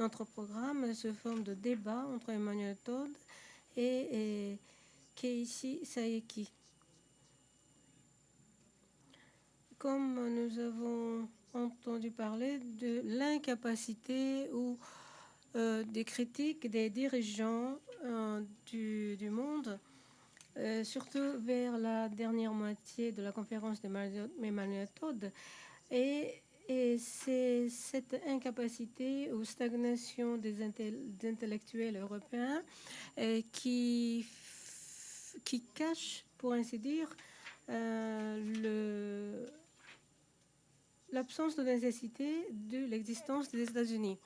notre programme sous forme de débat entre Emmanuel Todd et Keiichi Saeki. Comme nous avons entendu parler de l'incapacité ou des critiques des dirigeants du monde, surtout vers la dernière moitié de la conférence d'Emmanuel Todd. Et c'est cette incapacité ou stagnation des intellectuels européens qui cache, pour ainsi dire, l'absence de nécessité de l'existence des États-Unis.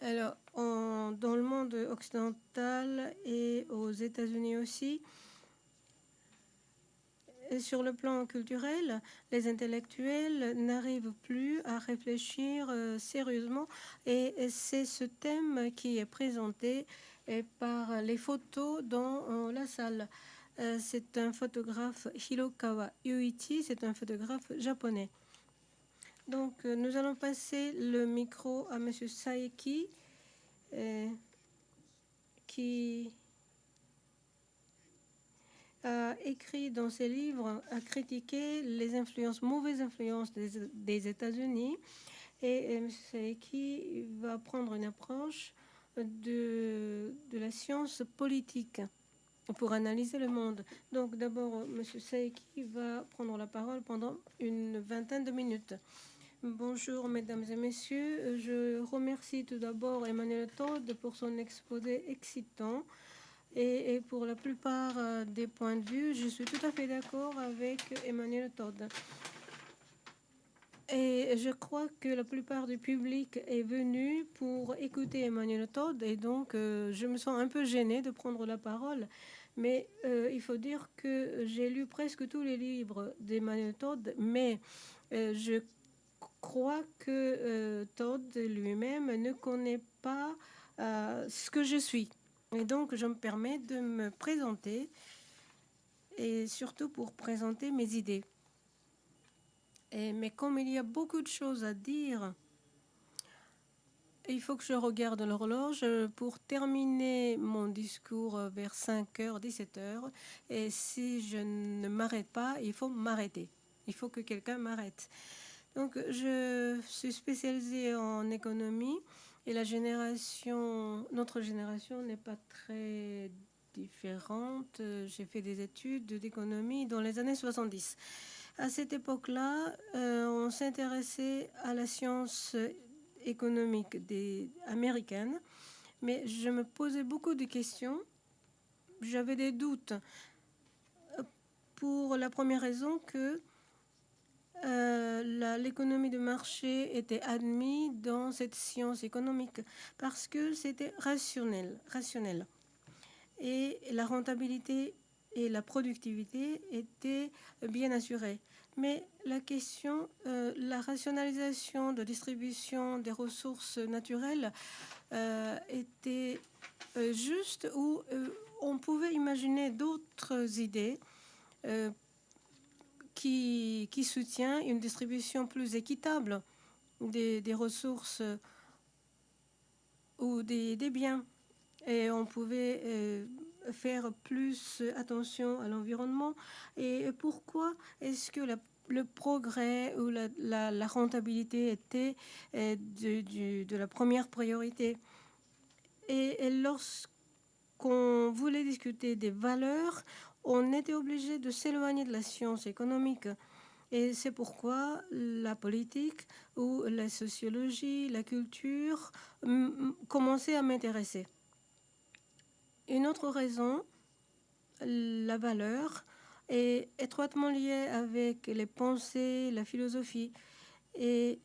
Alors, dans le monde occidental et aux États-Unis aussi, sur le plan culturel, les intellectuels n'arrivent plus à réfléchir sérieusement et c'est ce thème qui est présenté par les photos dans la salle. C'est un photographe, Hirokawa Yuichi, c'est un photographe japonais. Donc, nous allons passer le micro à M. Saeki, qui a écrit dans ses livres, a critiqué les mauvaises influences des États-Unis. Et M. Saeki va prendre une approche de la science politique pour analyser le monde. Donc d'abord, M. Saeki va prendre la parole pendant une vingtaine de minutes. Bonjour mesdames et messieurs, je remercie tout d'abord Emmanuel Todd pour son exposé excitant et pour la plupart des points de vue, je suis tout à fait d'accord avec Emmanuel Todd. Et je crois que la plupart du public est venu pour écouter Emmanuel Todd et donc je me sens un peu gênée de prendre la parole. Mais il faut dire que j'ai lu presque tous les livres d'Emmanuel Todd, mais je crois que Todd lui-même ne connaît pas ce que je suis. Et donc je me permets de me présenter et surtout pour présenter mes idées. Mais comme il y a beaucoup de choses à dire, il faut que je regarde l'horloge pour terminer mon discours vers 5h, 17h. Et si je ne m'arrête pas, il faut m'arrêter. Il faut que quelqu'un m'arrête. Donc, je suis spécialisée en économie et notre génération n'est pas très différente. J'ai fait des études d'économie dans les années 70. À cette époque-là, on s'intéressait à la science économique américaine, mais je me posais beaucoup de questions. J'avais des doutes pour la première raison que l'économie de marché était admise dans cette science économique parce que c'était rationnel. Et la rentabilité et la productivité étaient bien assurées. Mais la question, la rationalisation de distribution des ressources naturelles était juste où on pouvait imaginer d'autres idées qui soutient une distribution plus équitable des ressources ou des biens. Et on pouvait faire plus attention à l'environnement. Et pourquoi est-ce que le progrès ou la rentabilité était de la première priorité? Et lorsqu'on voulait discuter des valeurs, on était obligé de s'éloigner de la science économique. Et c'est pourquoi la politique ou la sociologie, la culture commençaient à m'intéresser. Une autre raison, la valeur, est étroitement liée avec les pensées, la philosophie. Et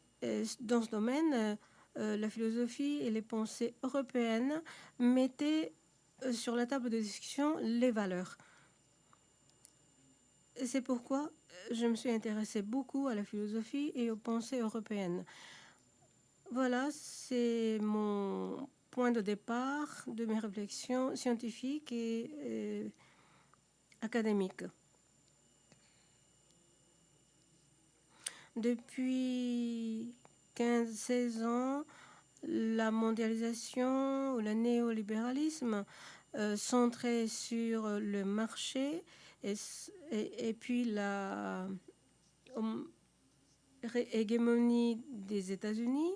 dans ce domaine, la philosophie et les pensées européennes mettaient sur la table de discussion les valeurs. C'est pourquoi je me suis intéressée beaucoup à la philosophie et aux pensées européennes. Voilà, c'est mon point de départ de mes réflexions scientifiques et académiques. Depuis 15-16 ans, la mondialisation ou le néolibéralisme centré sur le marché et puis la hégémonie des États-Unis.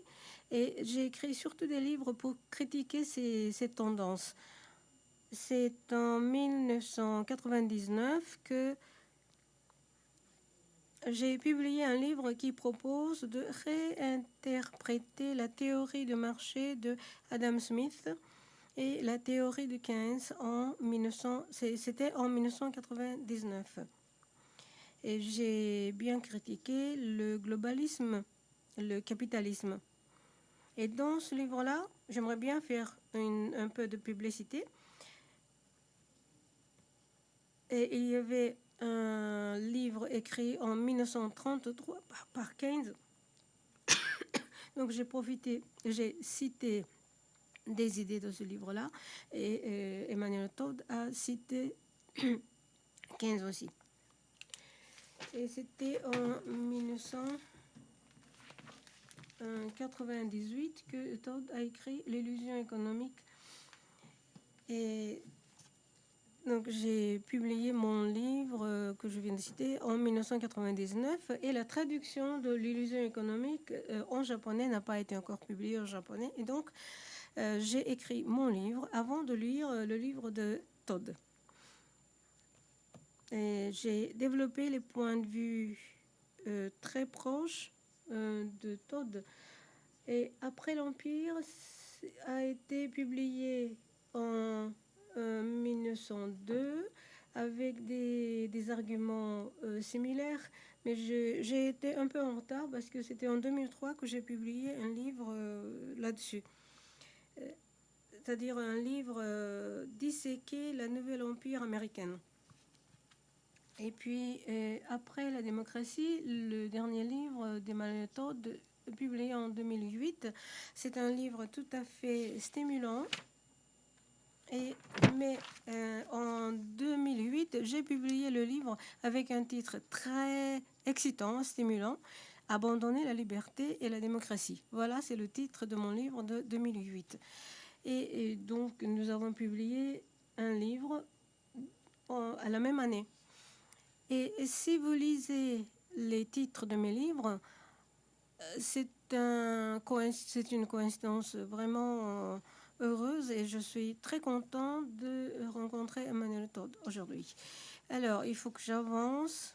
Et j'ai écrit surtout des livres pour critiquer ces tendances. C'est en 1999 que j'ai publié un livre qui propose de réinterpréter la théorie de marché de Adam Smith et la théorie de Keynes c'était en 1999. Et j'ai bien critiqué le globalisme, le capitalisme. Et dans ce livre-là, j'aimerais bien faire un peu de publicité. Et il y avait un livre écrit en 1933 par Keynes. Donc j'ai cité des idées de ce livre-là. Et Emmanuel Todd a cité Keynes aussi. Et c'était en 1998 que Todd a écrit L'illusion économique. Et donc j'ai publié mon livre que je viens de citer en 1999 et la traduction de L'illusion économique en japonais n'a pas été encore publiée en japonais. Et donc j'ai écrit mon livre avant de lire le livre de Todd. Et j'ai développé les points de vue très proches de Todd. Et Après l'Empire a été publié en 1902 avec des arguments similaires, mais j'ai été un peu en retard parce que c'était en 2003 que j'ai publié un livre là-dessus. C'est-à-dire un livre disséquer la nouvelle empire américaine. Et puis, après la démocratie, le dernier livre d'Emmanuel Todd, publié en 2008, c'est un livre tout à fait stimulant. Mais en 2008, j'ai publié le livre avec un titre très excitant, stimulant, Abandonner la liberté et la démocratie. Voilà, c'est le titre de mon livre de 2008. Et donc, nous avons publié un livre à la même année. Et si vous lisez les titres de mes livres, c'est une coïncidence vraiment heureuse et je suis très contente de rencontrer Emmanuel Todd aujourd'hui. Alors, il faut que j'avance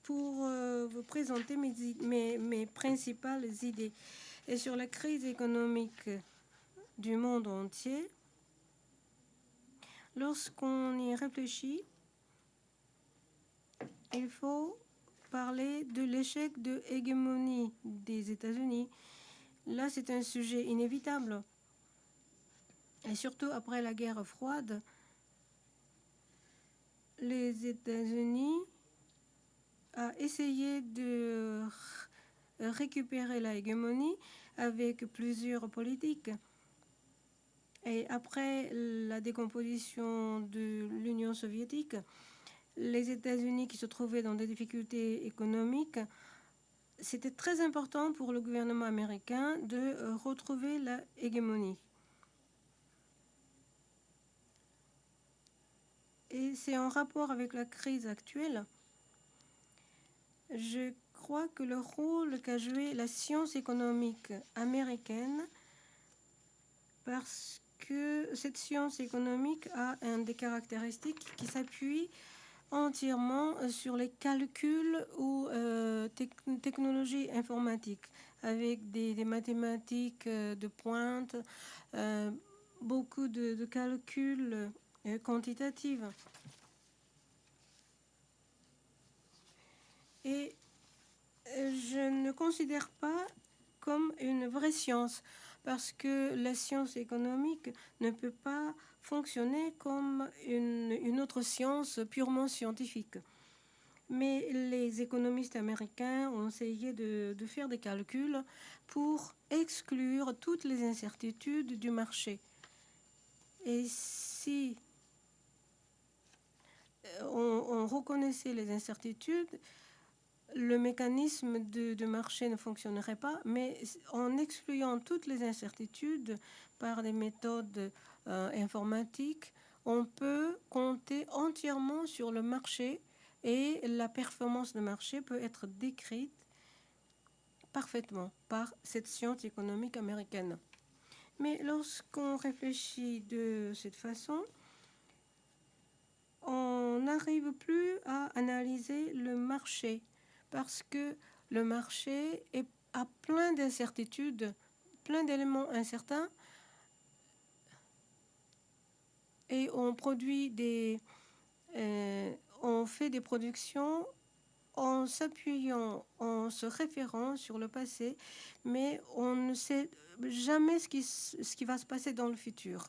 pour vous présenter mes principales idées. Et sur la crise économique du monde entier, lorsqu'on y réfléchit, il faut parler de l'échec de hégémonie des États-Unis. Là, c'est un sujet inévitable. Et surtout après la guerre froide, les États-Unis ont essayé de récupérer la hégémonie avec plusieurs politiques. Et après la décomposition de l'Union soviétique, les États-Unis qui se trouvaient dans des difficultés économiques, c'était très important pour le gouvernement américain de retrouver la hégémonie. Et c'est en rapport avec la crise actuelle. Je crois que le rôle qu'a joué la science économique américaine, parce que cette science économique a des caractéristiques qui s'appuient entièrement sur les calculs ou technologies informatiques, avec des mathématiques de pointe, beaucoup de calculs quantitatifs. Et je ne considère pas comme une vraie science, parce que la science économique ne peut pas fonctionner comme une autre science purement scientifique. Mais les économistes américains ont essayé de faire des calculs pour exclure toutes les incertitudes du marché. Et si on reconnaissait les incertitudes, le mécanisme de marché ne fonctionnerait pas, mais en excluant toutes les incertitudes par des méthodes informatiques, on peut compter entièrement sur le marché et la performance de marché peut être décrite parfaitement par cette science économique américaine. Mais lorsqu'on réfléchit de cette façon, on n'arrive plus à analyser le marché parce que le marché a plein d'incertitudes, plein d'éléments incertains et on fait des productions en s'appuyant, en se référant sur le passé, mais on ne sait jamais ce qui va se passer dans le futur.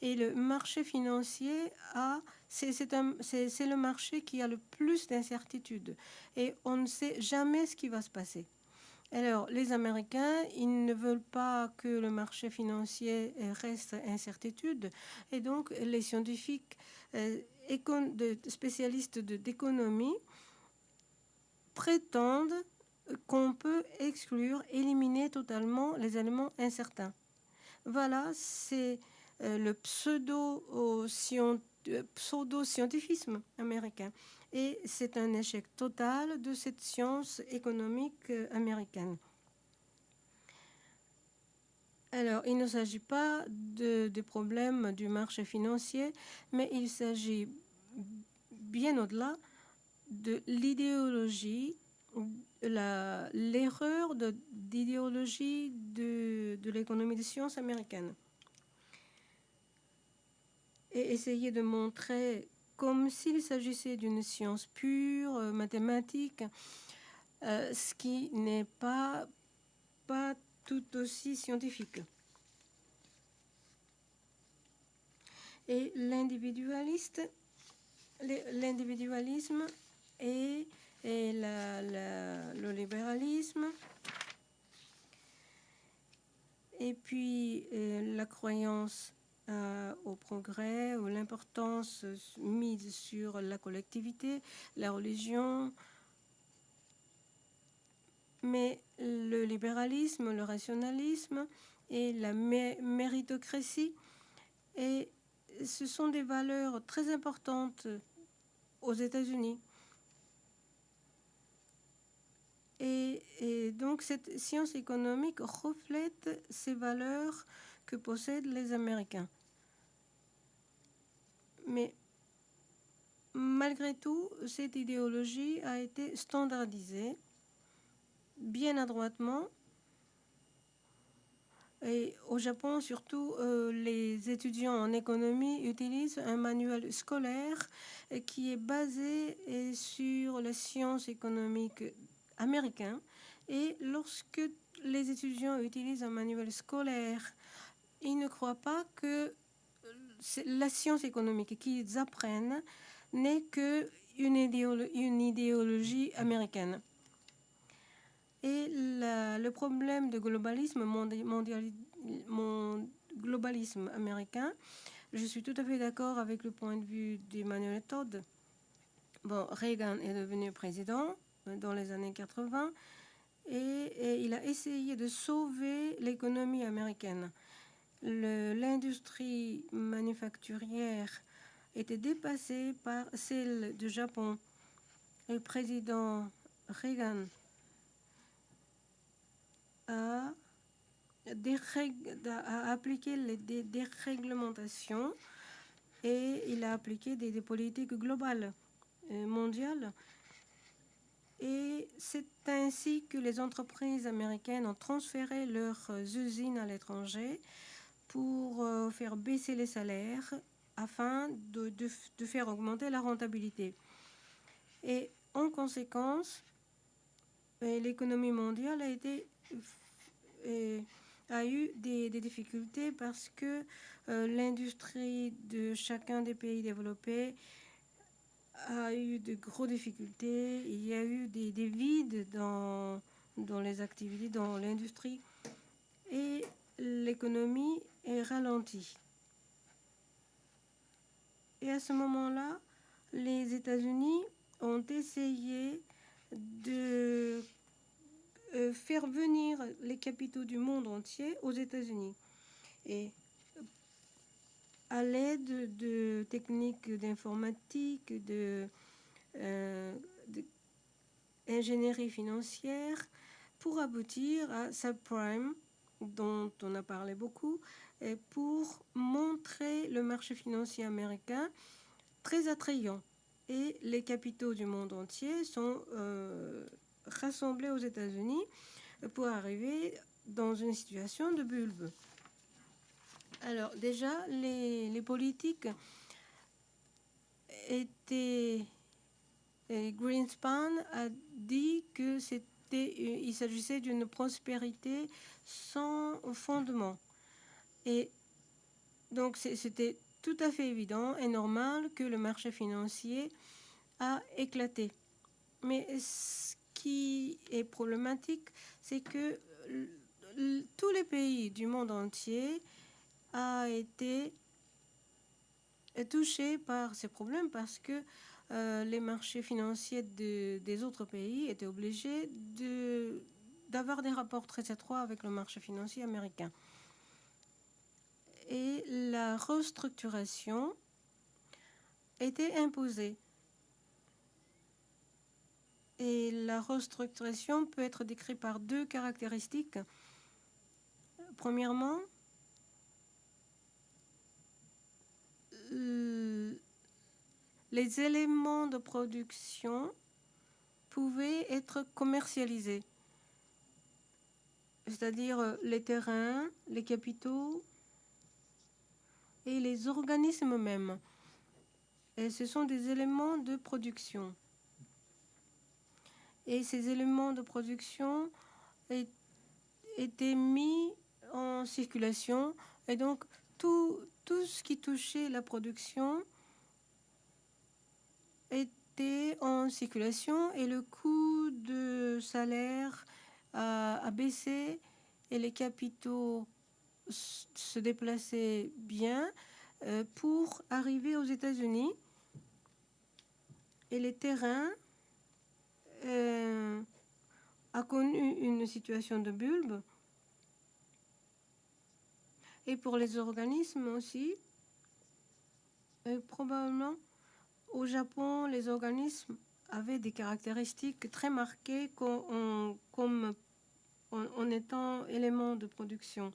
Et le marché financier c'est le marché qui a le plus d'incertitudes. Et on ne sait jamais ce qui va se passer. Alors, les Américains, ils ne veulent pas que le marché financier reste incertitude. Et donc, les scientifiques spécialistes d'économie prétendent qu'on peut éliminer totalement les éléments incertains. Voilà, c'est le pseudo-scientifisme américain. Et c'est un échec total de cette science économique américaine. Alors, il ne s'agit pas des problèmes du marché financier, mais il s'agit bien au-delà de l'idéologie, l'erreur d'idéologie de l'économie des sciences américaines. Et essayer de montrer comme s'il s'agissait d'une science pure, mathématique, ce qui n'est pas tout aussi scientifique. Et l'individualisme et le libéralisme et puis la croyance au progrès, ou l'importance mise sur la collectivité, la religion. Mais le libéralisme, le rationalisme et la méritocratie, et ce sont des valeurs très importantes aux États-Unis. Et donc cette science économique reflète ces valeurs que possèdent les Américains. Mais malgré tout, cette idéologie a été standardisée bien adroitement. Et au Japon, surtout, les étudiants en économie utilisent un manuel scolaire qui est basé sur la science économique américaine. Et lorsque les étudiants utilisent un manuel scolaire, ils ne croient pas que la science économique qu'ils apprennent n'est qu'une idéologie américaine. Et le problème de globalisme globalisme américain, je suis tout à fait d'accord avec le point de vue d'Emmanuel Todd. Bon, Reagan est devenu président dans les années 80 et il a essayé de sauver l'économie américaine. L'industrie manufacturière était dépassée par celle du Japon. Le président Reagan a appliqué des déréglementations et il a appliqué des politiques globales, mondiales. Et c'est ainsi que les entreprises américaines ont transféré leurs usines à l'étranger pour faire baisser les salaires afin de faire augmenter la rentabilité. Et en conséquence, l'économie mondiale a eu des difficultés parce que l'industrie de chacun des pays développés a eu de grosses difficultés. Il y a eu des vides dans les activités, dans l'industrie, et l'économie est ralentie. Et à ce moment-là, les États-Unis ont essayé de faire venir les capitaux du monde entier aux États-Unis. Et à l'aide de techniques d'informatique, d'ingénierie financière, pour aboutir à subprime, dont on a parlé beaucoup, et pour montrer le marché financier américain très attrayant. Et les capitaux du monde entier sont rassemblés aux États-Unis pour arriver dans une situation de bulle. Alors déjà, les politiques étaient... Greenspan a dit que il s'agissait d'une prospérité sans fondement. Et donc c'était tout à fait évident et normal que le marché financier a éclaté. Mais ce qui est problématique, c'est que tous les pays du monde entier ont été touchés par ces problèmes parce que les marchés financiers des autres pays étaient obligés d'avoir des rapports très étroits avec le marché financier américain. Et la restructuration était imposée. Et la restructuration peut être décrite par deux caractéristiques. Premièrement, les éléments de production pouvaient être commercialisés, c'est-à-dire les terrains, les capitaux et les organismes eux-mêmes. Et ce sont des éléments de production. Et ces éléments de production étaient mis en circulation. Et donc, tout ce qui touchait la production était en circulation et le coût de salaire a baissé et les capitaux se déplaçaient bien pour arriver aux États-Unis. Et les terrains a connu une situation de bulle. Et pour les organismes aussi, probablement au Japon, les organismes avaient des caractéristiques très marquées comme en étant éléments de production.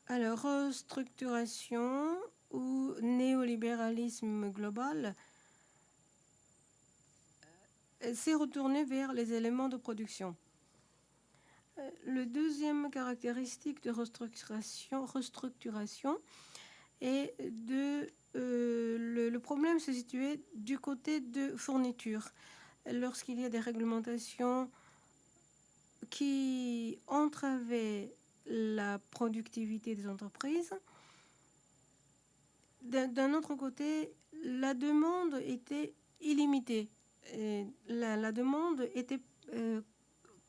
Alors, restructuration ou néolibéralisme global s'est retourné vers les éléments de production. Le deuxième caractéristique de restructuration est le problème se situait du côté de fourniture. Lorsqu'il y a des réglementations qui entravaient la productivité des entreprises, d'un autre côté, la demande était illimitée. La demande était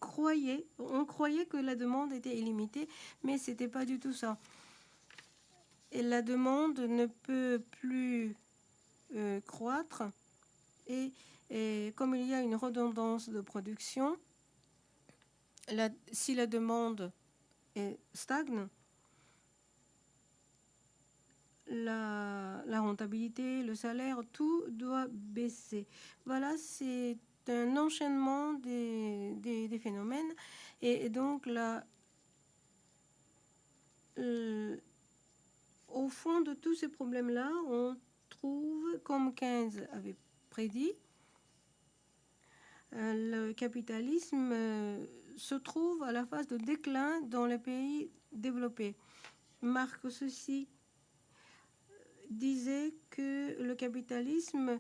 on croyait que la demande était illimitée, mais ce n'était pas du tout ça. Et la demande ne peut plus croître. Et comme il y a une redondance de production, si la demande stagne, la rentabilité, le salaire, tout doit baisser. Voilà, c'est un enchaînement des phénomènes. Et donc, là, au fond de tous ces problèmes-là, on trouve, comme Keynes avait prédit, le capitalisme se trouve à la phase de déclin dans les pays développés. Marx aussi disait que le capitalisme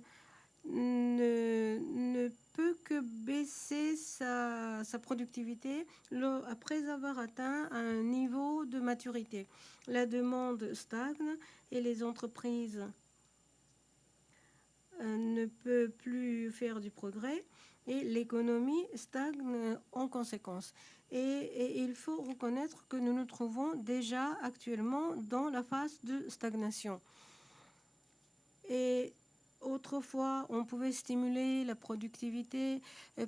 ne peut que baisser sa productivité après avoir atteint un niveau de maturité. La demande stagne et les entreprises ne peuvent plus faire du progrès et l'économie stagne en conséquence. Et il faut reconnaître que nous nous trouvons déjà actuellement dans la phase de stagnation. Et Autrefois, on pouvait stimuler la productivité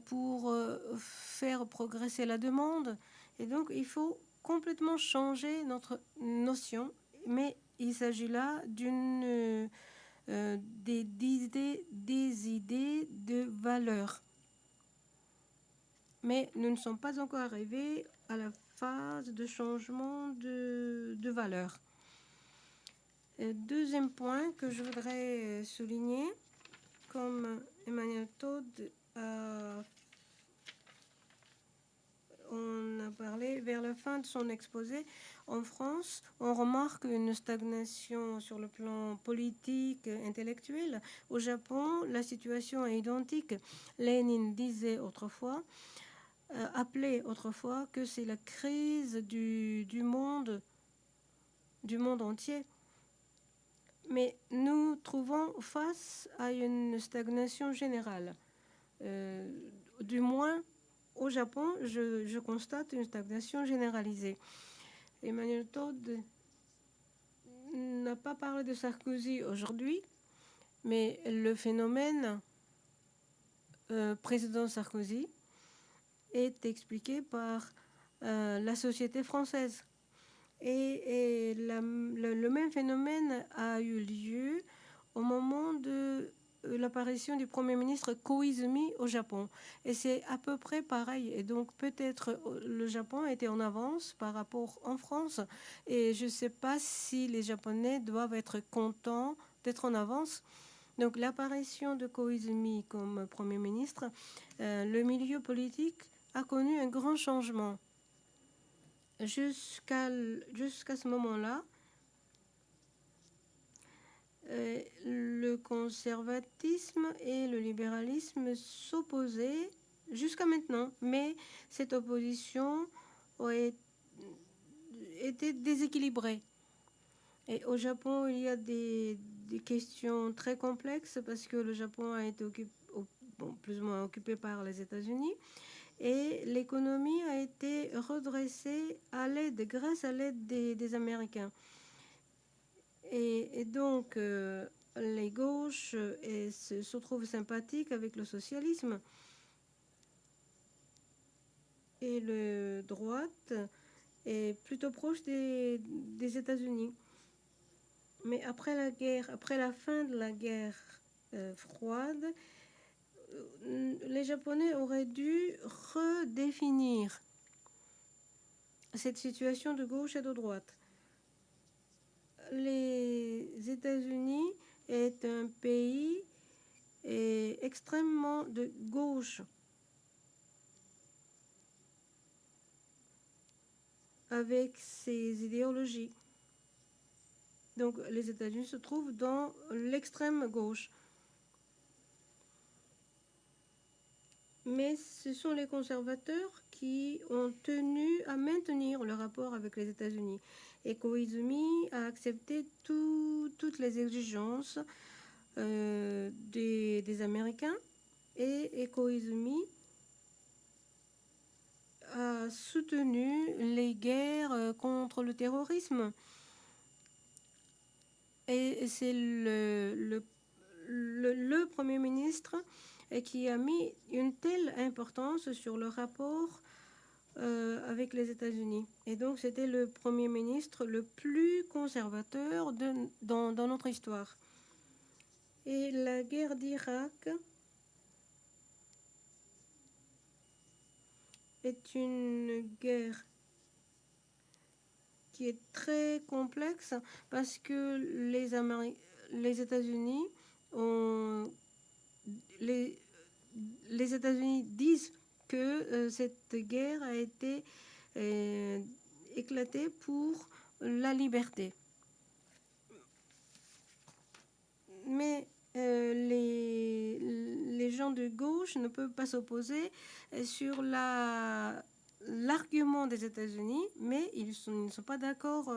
pour faire progresser la demande. Et donc, il faut complètement changer notre notion. Mais il s'agit là des idées de valeur. Mais nous ne sommes pas encore arrivés à la phase de changement de valeur. Deuxième point que je voudrais souligner, comme Emmanuel Todd on a parlé vers la fin de son exposé, en France, on remarque une stagnation sur le plan politique, intellectuel. Au Japon, la situation est identique. Lénine disait autrefois, appelait autrefois que c'est la crise du monde entier. Mais nous trouvons face à une stagnation générale. Du moins, au Japon, je constate une stagnation généralisée. Emmanuel Todd n'a pas parlé de Sarkozy aujourd'hui, mais le phénomène président Sarkozy est expliqué par la société française. Et le même phénomène a eu lieu au moment de l'apparition du Premier ministre Koizumi au Japon. Et c'est à peu près pareil. Et donc peut-être le Japon était en avance par rapport en France. Et je ne sais pas si les Japonais doivent être contents d'être en avance. Donc l'apparition de Koizumi comme Premier ministre, le milieu politique a connu un grand changement. Jusqu'à ce moment-là, le conservatisme et le libéralisme s'opposaient jusqu'à maintenant, mais cette opposition était déséquilibrée. Et au Japon, il y a des questions très complexes parce que le Japon a été plus ou moins occupé par les États-Unis. Et l'économie a été redressée grâce à l'aide des Américains. Et donc, les gauches se trouvent sympathiques avec le socialisme. Et le droite est plutôt proche des États-Unis. Mais après la fin de la guerre froide, les Japonais auraient dû redéfinir cette situation de gauche et de droite. Les États-Unis est un pays extrêmement de gauche, avec ses idéologies. Donc les États-Unis se trouvent dans l'extrême gauche. Mais ce sont les conservateurs qui ont tenu à maintenir le rapport avec les États-Unis. Et Koizumi a accepté toutes les exigences des Américains. Et Koizumi a soutenu les guerres contre le terrorisme. Et c'est le Premier ministre qui a mis une telle importance sur le rapport avec les États-Unis. Et donc, c'était le Premier ministre le plus conservateur dans notre histoire. Et la guerre d'Irak est une guerre qui est très complexe parce que les États-Unis les États-Unis disent que cette guerre a été éclatée pour la liberté. Mais les gens de gauche ne peuvent pas s'opposer sur l'argument des États-Unis, mais ils ne sont pas d'accord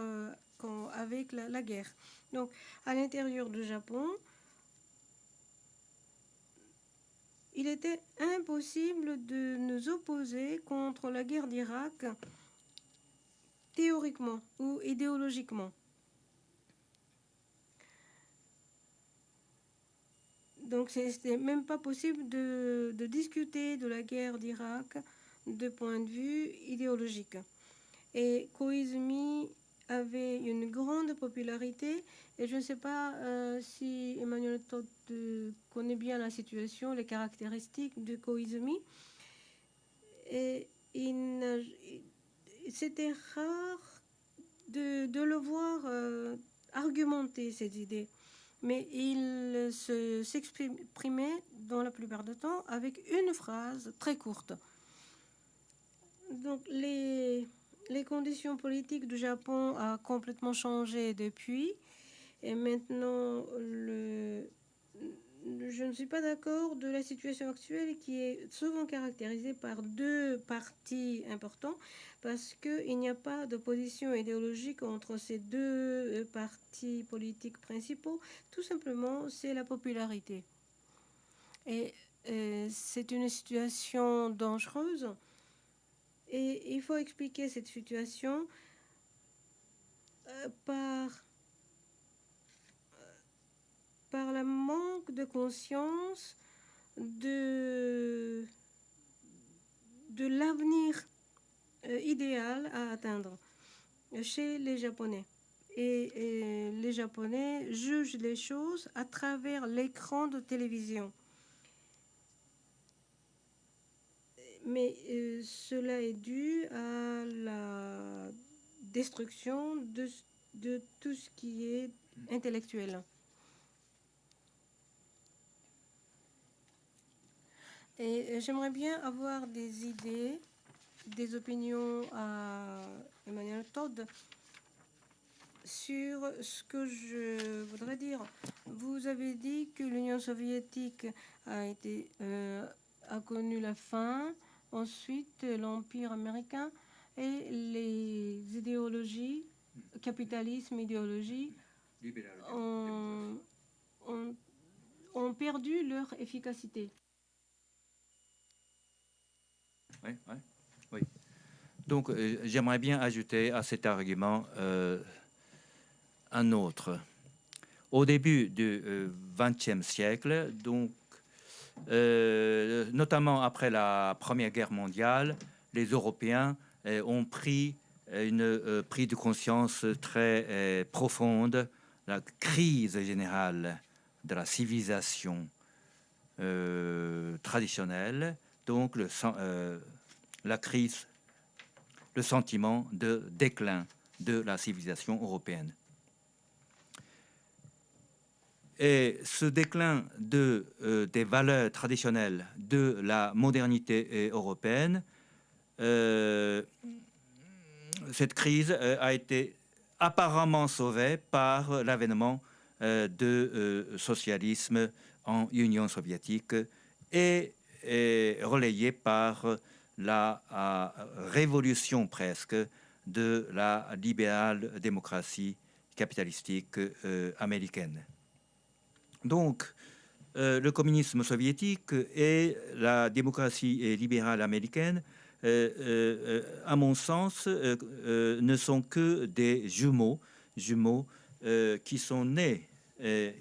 avec la guerre. Donc, à l'intérieur du Japon, il était impossible de nous opposer contre la guerre d'Irak théoriquement ou idéologiquement. Donc, c'était même pas possible de discuter de la guerre d'Irak de point de vue idéologique. Et Koizumi avait une grande popularité et je ne sais pas si Emmanuel Todd connaît bien la situation, les caractéristiques de Koizumi. Et c'était rare de le voir argumenter ses idées. Mais il s'exprimait dans la plupart du temps avec une phrase très courte. Donc les conditions politiques du Japon ont complètement changé depuis. Et maintenant, je ne suis pas d'accord de la situation actuelle qui est souvent caractérisée par deux partis importants parce qu'il n'y a pas d'opposition idéologique entre ces deux partis politiques principaux. Tout simplement, c'est la popularité. Et c'est une situation dangereuse. Et il faut expliquer cette situation par la manque de conscience de l'avenir idéal à atteindre chez les Japonais. Et les Japonais jugent les choses à travers l'écran de télévision. Mais cela est dû à la destruction de tout ce qui est intellectuel. Et j'aimerais bien avoir des idées, des opinions à Emmanuel Todd sur ce que je voudrais dire. Vous avez dit que l'Union soviétique a connu la fin, ensuite l'Empire américain et les idéologies, capitalisme, idéologie, ont perdu leur efficacité. Oui. Donc, j'aimerais bien ajouter à cet argument un autre. Au début du XXe siècle, donc, notamment après la Première Guerre mondiale, les Européens ont pris une prise de conscience très profonde, la crise générale de la civilisation traditionnelle, donc la crise, le sentiment de déclin de la civilisation européenne. Et ce déclin des valeurs traditionnelles de la modernité européenne, cette crise a été apparemment sauvée par l'avènement du socialisme en Union soviétique et relayée par la révolution presque de la libérale démocratie capitalistique américaine. Donc, le communisme soviétique et la démocratie libérale américaine, à mon sens, ne sont que des jumeaux qui sont nés des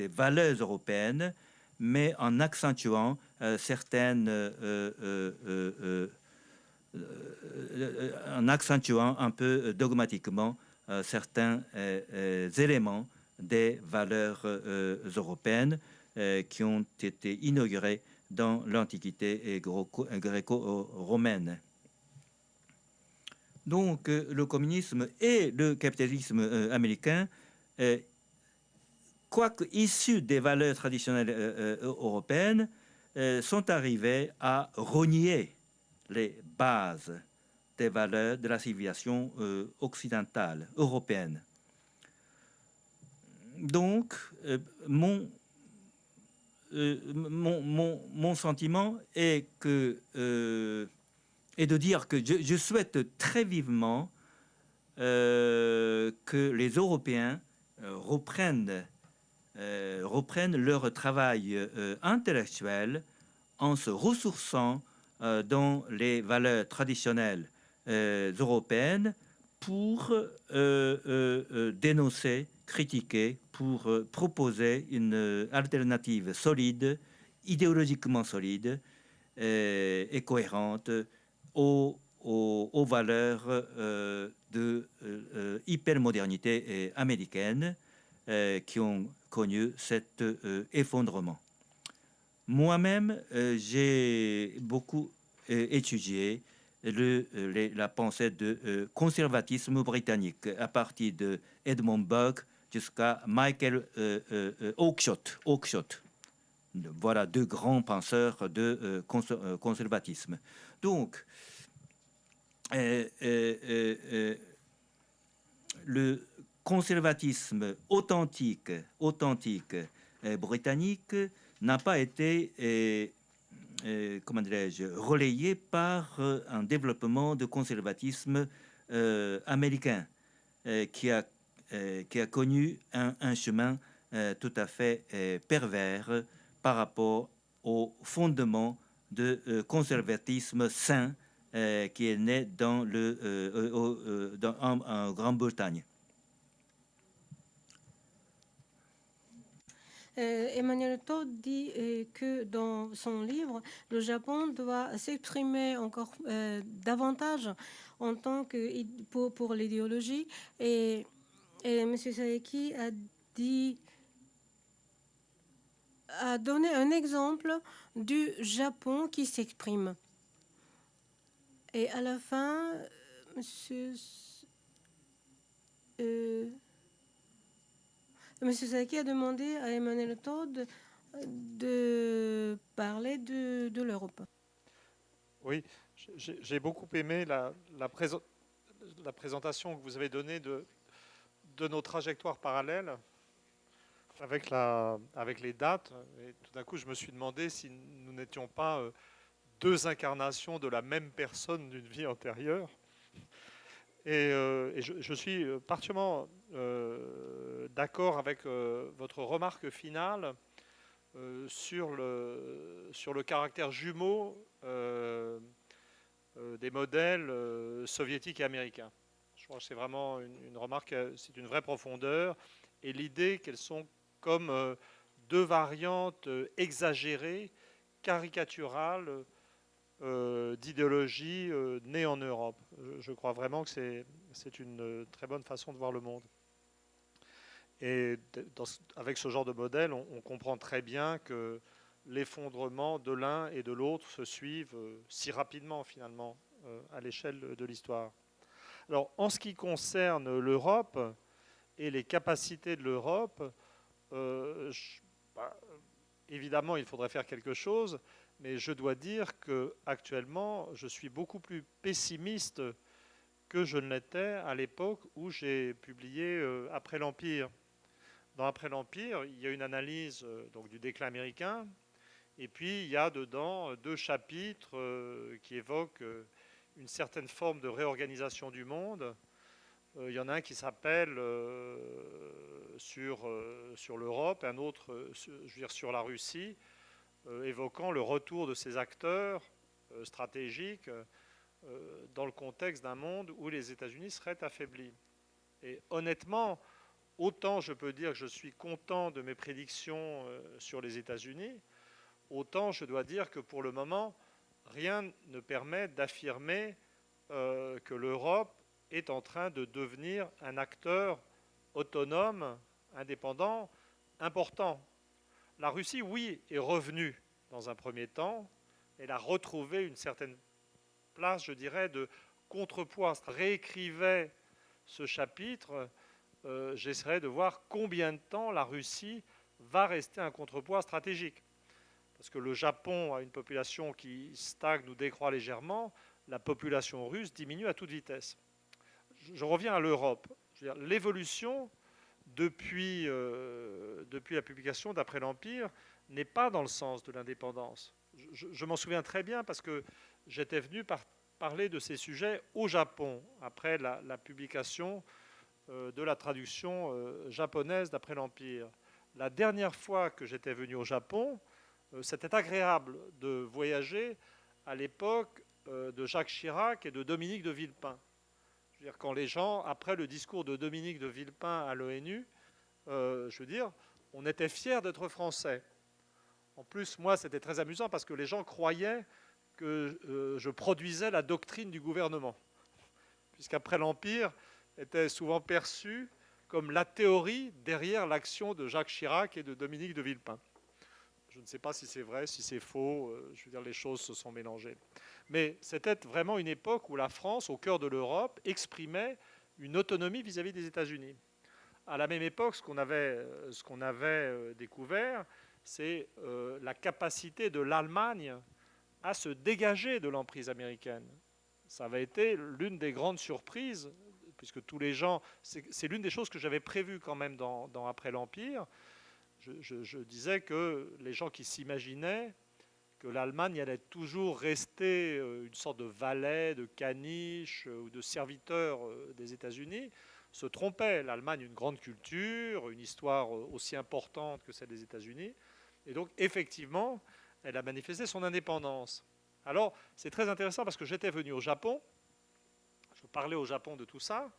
valeurs européennes, mais en accentuant en accentuant un peu dogmatiquement certains éléments des valeurs européennes qui ont été inaugurées dans l'Antiquité gréco-romaine. Donc, le communisme et le capitalisme américain, quoique issus des valeurs traditionnelles européennes, sont arrivés à renier les bases des valeurs de la civilisation occidentale, européenne. Donc, mon sentiment est de dire que je souhaite très vivement que les Européens reprennent leur travail intellectuel en se ressourçant dans les valeurs traditionnelles européennes pour dénoncer critiqué pour proposer une alternative solide, idéologiquement solide et cohérente aux valeurs de hypermodernité américaine qui ont connu cet effondrement. Moi-même, j'ai beaucoup étudié la pensée de conservatisme britannique à partir de Edmund Burke jusqu'à Michael Oakeshott. Voilà deux grands penseurs de conservatisme. Donc, le conservatisme authentique britannique n'a pas été comment dirais-je, relayé par un développement de conservatisme américain qui a connu un chemin tout à fait pervers par rapport au fondement de conservatisme sain qui est né dans en Grande-Bretagne. Emmanuel Todd dit que dans son livre, le Japon doit s'exprimer encore davantage en tant que pour l'idéologie. Et M. Saeki a donné un exemple du Japon qui s'exprime. Et à la fin, M. Saeki a demandé à Emmanuel Todd de parler de l'Europe. Oui, j'ai beaucoup aimé la présentation que vous avez donnée de nos trajectoires parallèles avec les dates. Et tout d'un coup, je me suis demandé si nous n'étions pas deux incarnations de la même personne d'une vie antérieure. Et je suis particulièrement d'accord avec votre remarque finale sur le caractère jumeau des modèles soviétiques et américains. Je crois que c'est vraiment une remarque, c'est une vraie profondeur, et l'idée qu'elles sont comme deux variantes exagérées, caricaturales, d'idéologie née en Europe. Je crois vraiment que c'est une très bonne façon de voir le monde. Et avec ce genre de modèle, on comprend très bien que l'effondrement de l'un et de l'autre se suivent si rapidement finalement à l'échelle de l'histoire. Alors en ce qui concerne l'Europe et les capacités de l'Europe, évidemment il faudrait faire quelque chose, mais je dois dire qu'actuellement je suis beaucoup plus pessimiste que je ne l'étais à l'époque où j'ai publié Après l'Empire. Dans Après l'Empire, il y a une analyse donc, du déclin américain, et puis il y a dedans deux chapitres qui évoquent une certaine forme de réorganisation du monde. Il y en a un qui s'appelle sur l'Europe, un autre je veux dire, sur la Russie, évoquant le retour de ces acteurs stratégiques dans le contexte d'un monde où les États-Unis seraient affaiblis. Et honnêtement, autant je peux dire que je suis content de mes prédictions sur les États-Unis, autant je dois dire que pour le moment, rien ne permet d'affirmer que l'Europe est en train de devenir un acteur autonome, indépendant, important. La Russie, oui, est revenue dans un premier temps. Elle a retrouvé une certaine place, je dirais, de contrepoids. Réécrivait ce chapitre, j'essaierai de voir combien de temps la Russie va rester un contrepoids stratégique. Parce que le Japon a une population qui stagne ou décroît légèrement, la population russe diminue à toute vitesse. Je reviens à l'Europe. L'évolution depuis la publication d'Après l'Empire n'est pas dans le sens de l'indépendance. Je m'en souviens très bien parce que j'étais venu parler de ces sujets au Japon après la publication de la traduction japonaise d'Après l'Empire. La dernière fois que j'étais venu au Japon, c'était agréable de voyager à l'époque de Jacques Chirac et de Dominique de Villepin. Je veux dire, quand les gens, après le discours de Dominique de Villepin à l'ONU, je veux dire, on était fiers d'être français. En plus, moi, c'était très amusant parce que les gens croyaient que je produisais la doctrine du gouvernement, puisqu'après l'Empire était souvent perçu comme la théorie derrière l'action de Jacques Chirac et de Dominique de Villepin. Je ne sais pas si c'est vrai, si c'est faux, je veux dire, les choses se sont mélangées. Mais c'était vraiment une époque où la France, au cœur de l'Europe, exprimait une autonomie vis-à-vis des États-Unis. À la même époque, ce qu'on avait découvert, c'est la capacité de l'Allemagne à se dégager de l'emprise américaine. Ça avait été l'une des grandes surprises, puisque tous les gens, c'est l'une des choses que j'avais prévues quand même dans Après l'Empire. Je disais que les gens qui s'imaginaient que l'Allemagne allait toujours rester une sorte de valet, de caniche ou de serviteur des États-Unis se trompaient. L'Allemagne a une grande culture, une histoire aussi importante que celle des États-Unis. Et donc, effectivement, elle a manifesté son indépendance. Alors, c'est très intéressant parce que j'étais venu au Japon, je parlais au Japon de tout ça,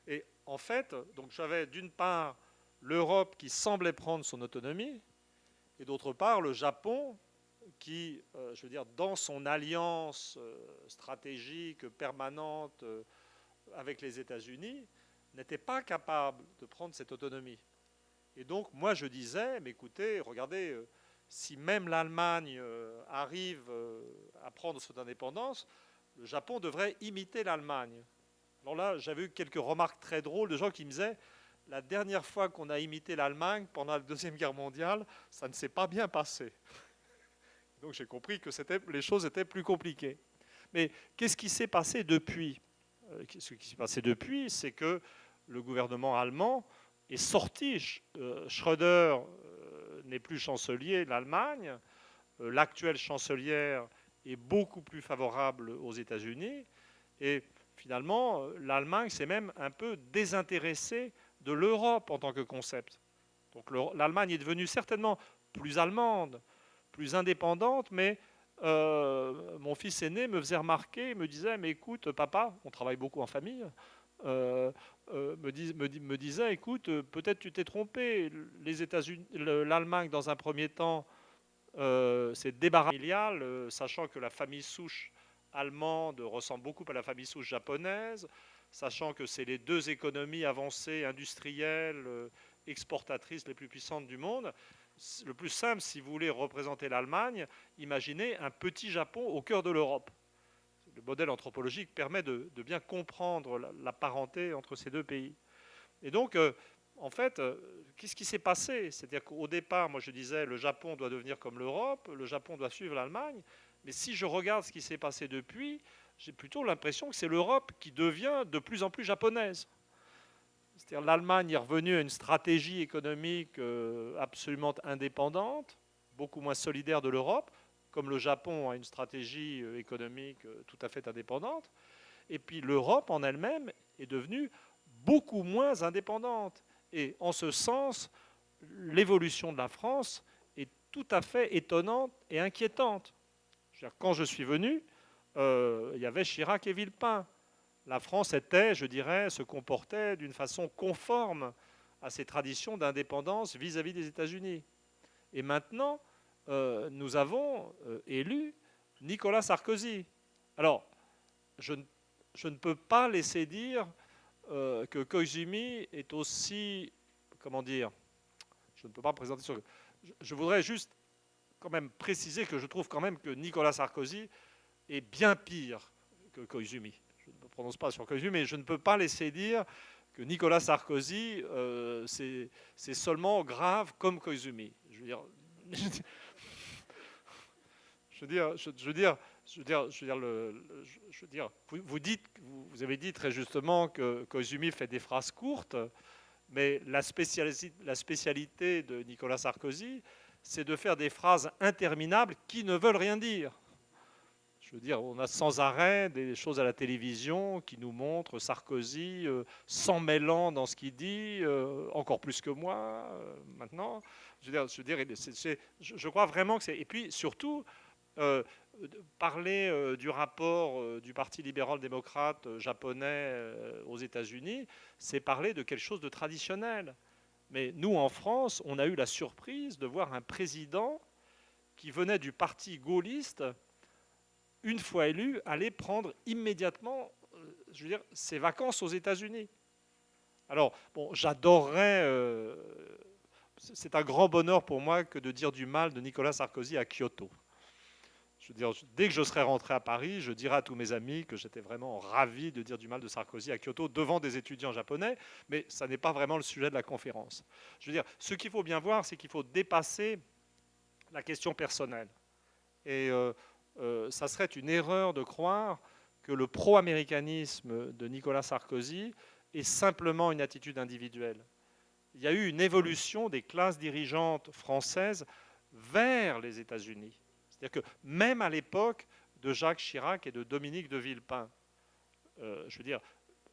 et en fait, donc j'avais d'une part l'Europe qui semblait prendre son autonomie, et d'autre part le Japon qui, je veux dire, dans son alliance stratégique permanente avec les États-Unis, n'était pas capable de prendre cette autonomie. Et donc, moi, je disais, mais écoutez, regardez, si même l'Allemagne arrive à prendre son indépendance, le Japon devrait imiter l'Allemagne. Alors là, j'avais eu quelques remarques très drôles de gens qui me disaient, la dernière fois qu'on a imité l'Allemagne pendant la Deuxième Guerre mondiale, ça ne s'est pas bien passé. Donc j'ai compris que les choses étaient plus compliquées. Mais qu'est-ce qui s'est passé depuis ? Ce qui s'est passé depuis, c'est que le gouvernement allemand est sorti. Schröder n'est plus chancelier de l'Allemagne. L'actuelle chancelière est beaucoup plus favorable aux États-Unis. Et finalement, l'Allemagne s'est même un peu désintéressée de l'Europe en tant que concept. Donc l'Allemagne est devenue certainement plus allemande, plus indépendante, mais mon fils aîné me faisait remarquer, me disait, mais écoute, papa, on travaille beaucoup en famille, me disait, écoute, peut-être tu t'es trompé, les États-Unis, l'Allemagne dans un premier temps, s'est débarrassée familiale, sachant que la famille souche allemande ressemble beaucoup à la famille souche japonaise, sachant que c'est les deux économies avancées, industrielles, exportatrices les plus puissantes du monde. Le plus simple, si vous voulez représenter l'Allemagne, imaginez un petit Japon au cœur de l'Europe. Le modèle anthropologique permet de bien comprendre la parenté entre ces deux pays. Et donc, en fait, qu'est-ce qui s'est passé? C'est-à-dire qu'au départ, moi je disais, le Japon doit devenir comme l'Europe, le Japon doit suivre l'Allemagne. Mais si je regarde ce qui s'est passé depuis, j'ai plutôt l'impression que c'est l'Europe qui devient de plus en plus japonaise. C'est-à-dire l'Allemagne est revenue à une stratégie économique absolument indépendante, beaucoup moins solidaire de l'Europe, comme le Japon a une stratégie économique tout à fait indépendante. Et puis l'Europe en elle-même est devenue beaucoup moins indépendante. Et en ce sens, l'évolution de la France est tout à fait étonnante et inquiétante. Quand je suis venu, il y avait Chirac et Villepin. La France était, je dirais, se comportait d'une façon conforme à ses traditions d'indépendance vis-à-vis des États-Unis. Et maintenant, nous avons élu Nicolas Sarkozy. Alors, je ne peux pas laisser dire que Koizumi est aussi, comment dire, je ne peux pas présenter sur... Je voudrais juste quand même préciser que je trouve quand même que Nicolas Sarkozy est bien pire que Koizumi. Je ne me prononce pas sur Koizumi, mais je ne peux pas laisser dire que Nicolas Sarkozy, c'est seulement grave comme Koizumi. Vous avez dit très justement que Koizumi fait des phrases courtes, mais la spécialité de Nicolas Sarkozy, c'est de faire des phrases interminables qui ne veulent rien dire. Je veux dire, on a sans arrêt des choses à la télévision qui nous montrent Sarkozy s'en mêlant dans ce qu'il dit, encore plus que moi, maintenant. Je crois vraiment que c'est... Et puis, surtout, parler du rapport du Parti libéral-démocrate japonais aux États-Unis, c'est parler de quelque chose de traditionnel. Mais nous, en France, on a eu la surprise de voir un président qui venait du parti gaulliste, une fois élu, aller prendre immédiatement, je veux dire, ses vacances aux États-Unis. Alors, bon, j'adorerais... c'est un grand bonheur pour moi que de dire du mal de Nicolas Sarkozy à Kyoto. Je veux dire, dès que je serai rentré à Paris, je dirai à tous mes amis que j'étais vraiment ravi de dire du mal de Sarkozy à Kyoto devant des étudiants japonais, mais ça n'est pas vraiment le sujet de la conférence. Je veux dire, ce qu'il faut bien voir, c'est qu'il faut dépasser la question personnelle. Et ça serait une erreur de croire que le pro-américanisme de Nicolas Sarkozy est simplement une attitude individuelle. Il y a eu une évolution des classes dirigeantes françaises vers les États-Unis. C'est-à-dire que même à l'époque de Jacques Chirac et de Dominique de Villepin, je veux dire,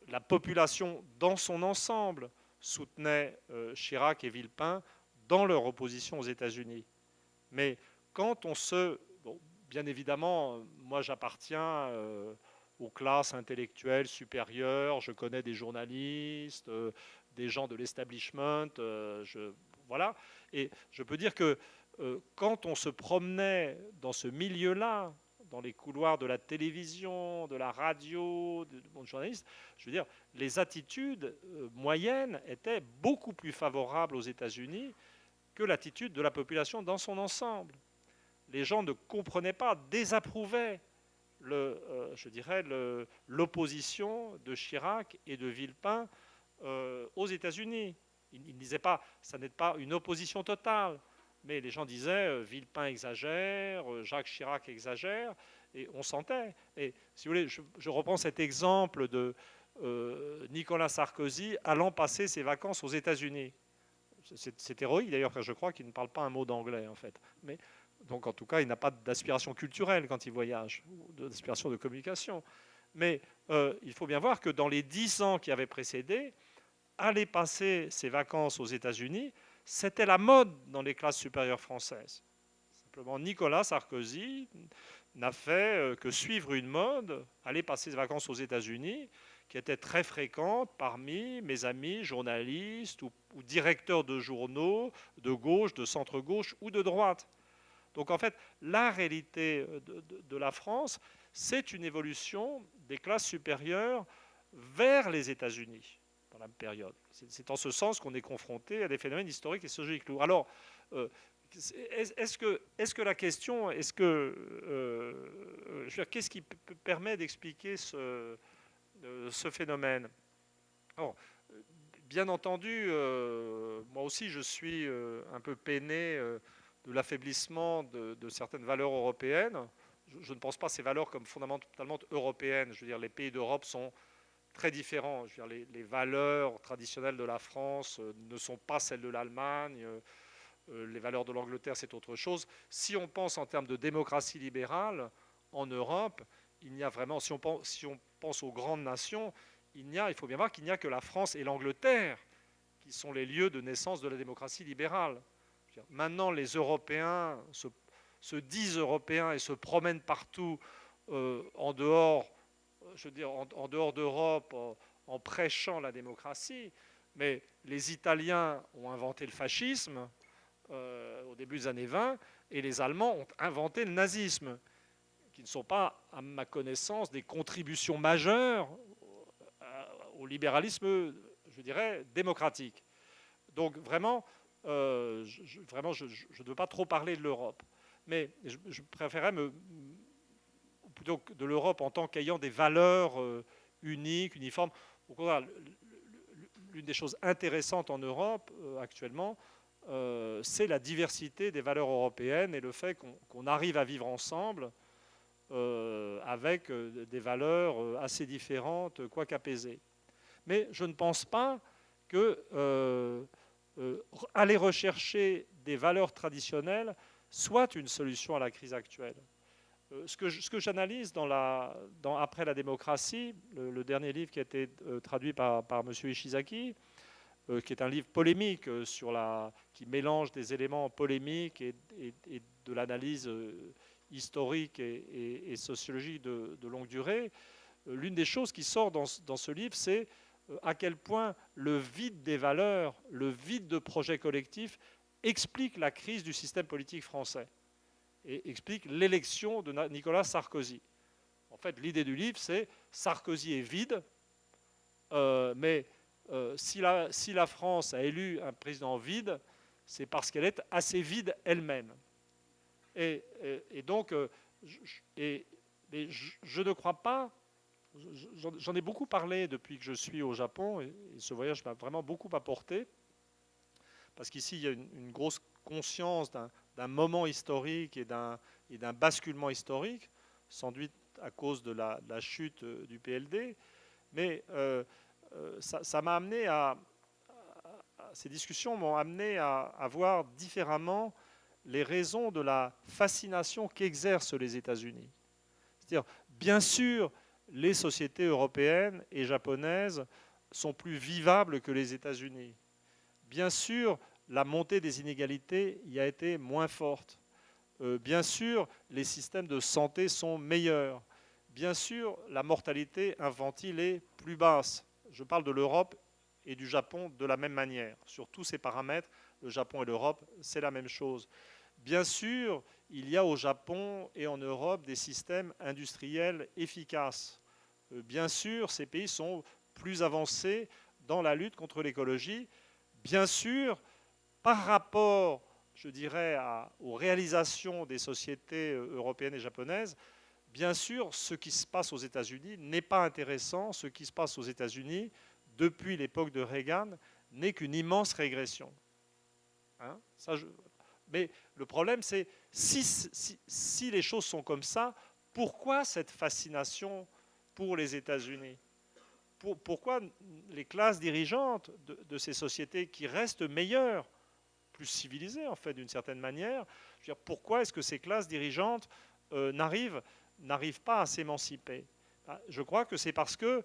la population dans son ensemble soutenait Chirac et Villepin dans leur opposition aux États-Unis. Mais quand on se... Bon, bien évidemment, moi j'appartiens aux classes intellectuelles supérieures, je connais des journalistes, des gens de l'establishment, voilà. Et je peux dire que quand on se promenait dans ce milieu-là, dans les couloirs de la télévision, de la radio, du monde journaliste, je veux dire, les attitudes moyennes étaient beaucoup plus favorables aux États-Unis que l'attitude de la population dans son ensemble. Les gens ne comprenaient pas, désapprouvaient je dirais, l'opposition de Chirac et de Villepin aux États-Unis. Ils ne disaient pas, ça n'est pas une opposition totale, mais les gens disaient Villepin exagère, Jacques Chirac exagère, et on sentait. Et si vous voulez, je reprends cet exemple de Nicolas Sarkozy allant passer ses vacances aux États-Unis. C'est héroïque d'ailleurs, parce que je crois qu'il ne parle pas un mot d'anglais en fait. Mais, donc en tout cas, il n'a pas d'aspiration culturelle quand il voyage, d'aspiration de communication. Mais il faut bien voir que dans les 10 ans qui avaient précédé, aller passer ses vacances aux États-Unis, c'était la mode dans les classes supérieures françaises. Simplement, Nicolas Sarkozy n'a fait que suivre une mode, aller passer ses vacances aux États-Unis, qui était très fréquente parmi mes amis journalistes ou directeurs de journaux de gauche, de centre-gauche ou de droite. Donc en fait, la réalité de la France, c'est une évolution des classes supérieures vers les États-Unis dans la même période. C'est en ce sens qu'on est confronté à des phénomènes historiques et sociologiques lourds. Alors, est-ce que la question, qu'est-ce qui permet d'expliquer ce phénomène? Alors, bien entendu, moi aussi je suis un peu peiné de l'affaiblissement de certaines valeurs européennes. Je ne pense pas ces valeurs comme fondamentalement européennes. Je veux dire, les pays d'Europe sont très différents. Je veux dire, les valeurs traditionnelles de la France ne sont pas celles de l'Allemagne. Les valeurs de l'Angleterre, c'est autre chose. Si on pense en termes de démocratie libérale, en Europe, il n'y a vraiment, si on pense aux grandes nations, il faut bien voir qu'il n'y a que la France et l'Angleterre qui sont les lieux de naissance de la démocratie libérale. Maintenant, les Européens se disent européens et se promènent partout en dehors, je veux dire, en dehors d'Europe, en prêchant la démocratie. Mais les Italiens ont inventé le fascisme au début des années 20, et les Allemands ont inventé le nazisme, qui ne sont pas, à ma connaissance, des contributions majeures au libéralisme, je dirais, démocratique. Donc vraiment, je ne veux pas trop parler de l'Europe, mais je préférerais plutôt que de l'Europe en tant qu'ayant des valeurs uniques, uniformes. Au contraire, l'une des choses intéressantes en Europe actuellement, c'est la diversité des valeurs européennes et le fait qu'on arrive à vivre ensemble avec des valeurs assez différentes, quoique apaisées. Mais je ne pense pas que aller rechercher des valeurs traditionnelles soit une solution à la crise actuelle. Ce que j'analyse après la démocratie, le dernier livre qui a été traduit par M. Ishizaki, qui est un livre polémique qui mélange des éléments polémiques et de l'analyse historique et sociologique de longue durée. L'une des choses qui sort dans ce livre, c'est à quel point le vide des valeurs, le vide de projets collectifs explique la crise du système politique français et explique l'élection de Nicolas Sarkozy. En fait, l'idée du livre, c'est Sarkozy est vide, mais si la France a élu un président vide, c'est parce qu'elle est assez vide elle-même. Et donc, je ne crois pas, j'en ai beaucoup parlé depuis que je suis au Japon, et ce voyage m'a vraiment beaucoup apporté, parce qu'ici, il y a une grosse conscience d'un moment historique et d'un basculement historique, sans doute à cause de la chute du PLD, mais ça m'a amené ces discussions m'ont amené à voir différemment les raisons de la fascination qu'exercent les États-Unis. C'est-à-dire, bien sûr, les sociétés européennes et japonaises sont plus vivables que les États-Unis. Bien sûr, la montée des inégalités y a été moins forte. Bien sûr, les systèmes de santé sont meilleurs. Bien sûr, la mortalité infantile est plus basse. Je parle de l'Europe et du Japon de la même manière. Sur tous ces paramètres, le Japon et l'Europe, c'est la même chose. Bien sûr, il y a au Japon et en Europe des systèmes industriels efficaces. Bien sûr, ces pays sont plus avancés dans la lutte contre l'écologie. Bien sûr, par rapport, je dirais, aux réalisations des sociétés européennes et japonaises, bien sûr, ce qui se passe aux États-Unis n'est pas intéressant. Ce qui se passe aux États-Unis, depuis l'époque de Reagan, n'est qu'une immense régression. Hein, mais le problème, c'est si les choses sont comme ça, pourquoi cette fascination pour les États-Unis? Pourquoi les classes dirigeantes de ces sociétés qui restent meilleures, plus civilisées en fait d'une certaine manière, je veux dire, pourquoi est-ce que ces classes dirigeantes n'arrivent pas à s'émanciper? Je crois que c'est parce que,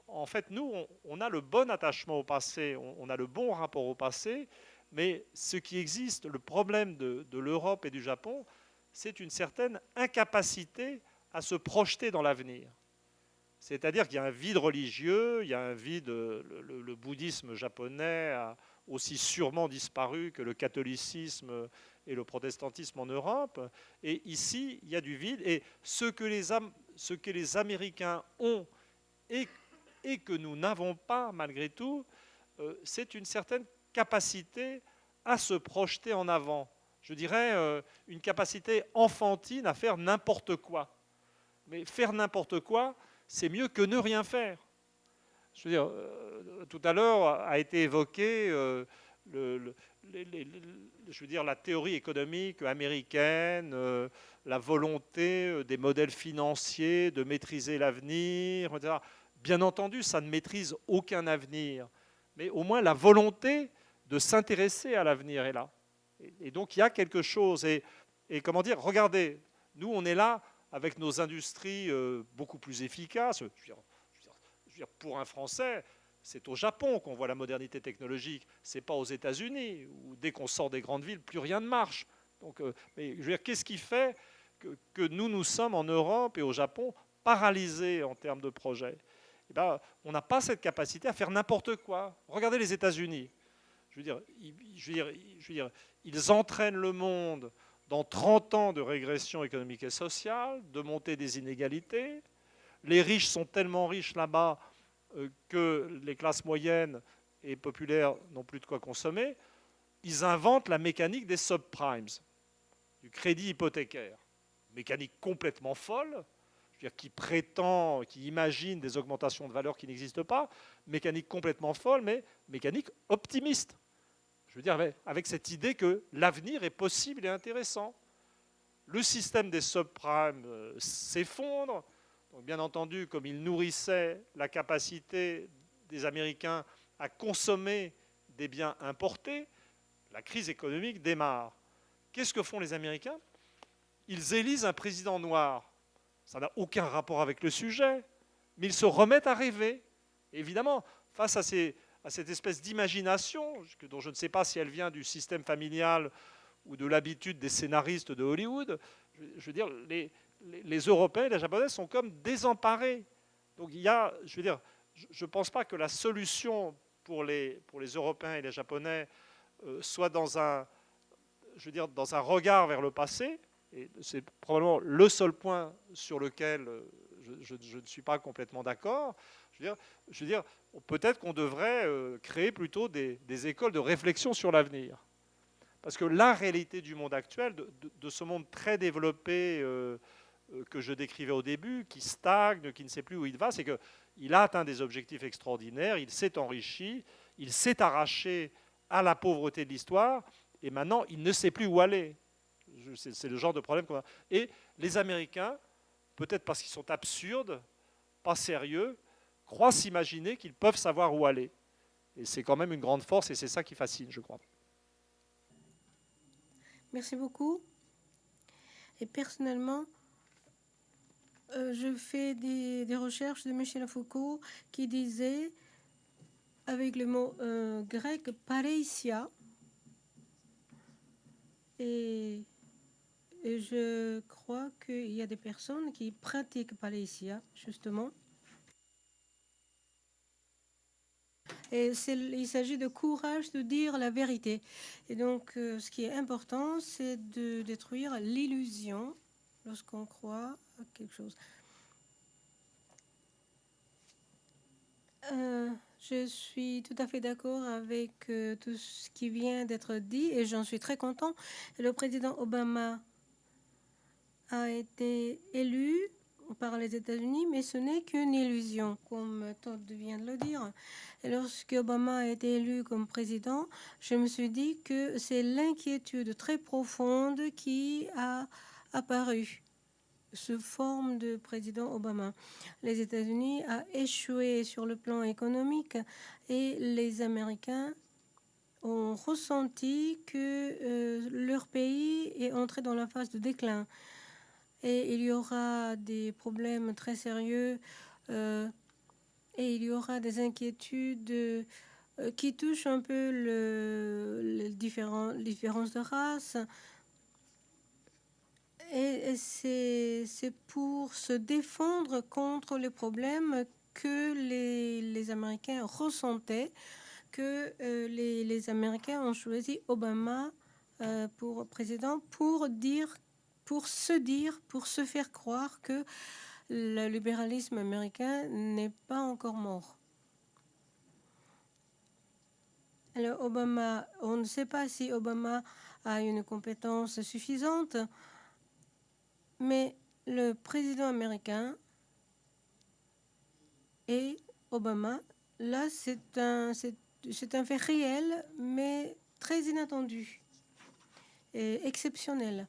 en fait, nous, on a le bon attachement au passé, on a le bon rapport au passé, mais ce qui existe, le problème de l'Europe et du Japon, c'est une certaine incapacité à se projeter dans l'avenir. C'est-à-dire qu'il y a un vide religieux, il y a un vide, le bouddhisme japonais a aussi sûrement disparu que le catholicisme et le protestantisme en Europe. Et ici, il y a du vide. Et ce que les Américains ont et que nous n'avons pas, malgré tout, c'est une certaine capacité à se projeter en avant. Je dirais une capacité enfantine à faire n'importe quoi. Mais faire n'importe quoi, c'est mieux que ne rien faire. Je veux dire, tout à l'heure a été évoqué la théorie économique américaine, la volonté des modèles financiers de maîtriser l'avenir, etc. Bien entendu, ça ne maîtrise aucun avenir, mais au moins la volonté de s'intéresser à l'avenir est là. Et donc il y a quelque chose. Et comment dire, regardez, nous on est là avec nos industries beaucoup plus efficaces. Je veux dire, pour un Français, c'est au Japon qu'on voit la modernité technologique. C'est pas aux États-Unis où dès qu'on sort des grandes villes, plus rien ne marche. Donc, mais je veux dire, qu'est-ce qui fait que nous sommes en Europe et au Japon paralysés en termes de projets? Eh ben, on n'a pas cette capacité à faire n'importe quoi. Regardez les États-Unis. Je veux dire, ils entraînent le monde dans 30 ans de régression économique et sociale, de montée des inégalités. Les riches sont tellement riches là-bas que les classes moyennes et populaires n'ont plus de quoi consommer. Ils inventent la mécanique des subprimes, du crédit hypothécaire. Mécanique complètement folle, je veux dire, qui imagine des augmentations de valeur qui n'existent pas. Mécanique complètement folle, mais mécanique optimiste. Je veux dire, avec cette idée que l'avenir est possible et intéressant. Le système des subprimes s'effondre. Donc, bien entendu, comme il nourrissait la capacité des Américains à consommer des biens importés, la crise économique démarre. Qu'est-ce que font les Américains? Ils élisent un président noir. Ça n'a aucun rapport avec le sujet, mais ils se remettent à rêver. Et évidemment, face à cette espèce d'imagination, dont je ne sais pas si elle vient du système familial ou de l'habitude des scénaristes de Hollywood, je veux dire, les Européens et les Japonais sont comme désemparés. Donc il y a, je veux dire, je ne pense pas que la solution pour les Européens et les Japonais soit dans un regard vers le passé. Et c'est probablement le seul point sur lequel je ne suis pas complètement d'accord. Je veux dire peut-être qu'on devrait créer plutôt des écoles de réflexion sur l'avenir. Parce que la réalité du monde actuel, de ce monde très développé que je décrivais au début, qui stagne, qui ne sait plus où il va, c'est qu'il a atteint des objectifs extraordinaires, il s'est enrichi, il s'est arraché à la pauvreté de l'histoire, et maintenant, il ne sait plus où aller. C'est le genre de problème qu'on a. Et les Américains, peut-être parce qu'ils sont absurdes, pas sérieux, croient s'imaginer qu'ils peuvent savoir où aller. Et c'est quand même une grande force, et c'est ça qui fascine, je crois. Merci beaucoup. Et personnellement, je fais des recherches de Michel Foucault qui disait, avec le mot grec pareisia, et je crois qu'il y a des personnes qui pratiquent pareisia, justement. Et il s'agit de courage de dire la vérité. Et donc, ce qui est important, c'est de détruire l'illusion lorsqu'on croit à quelque chose. Je suis tout à fait d'accord avec tout ce qui vient d'être dit et j'en suis très content. Le président Obama a été élu par les États-Unis, mais ce n'est qu'une illusion, comme Todd vient de le dire. Et lorsque Obama a été élu comme président, je me suis dit que c'est l'inquiétude très profonde qui a apparu sous forme de président Obama. Les États-Unis ont échoué sur le plan économique et les Américains ont ressenti que leur pays est entré dans la phase de déclin. Et il y aura des problèmes très sérieux et il y aura des inquiétudes qui touchent un peu les différences de race. Et c'est pour se défendre contre les problèmes que les Américains ressentaient que les Américains ont choisi Obama pour président pour se faire croire que le libéralisme américain n'est pas encore mort. Alors Obama, on ne sait pas si Obama a une compétence suffisante, mais le président américain et Obama, là, c'est un fait réel, mais très inattendu et exceptionnel.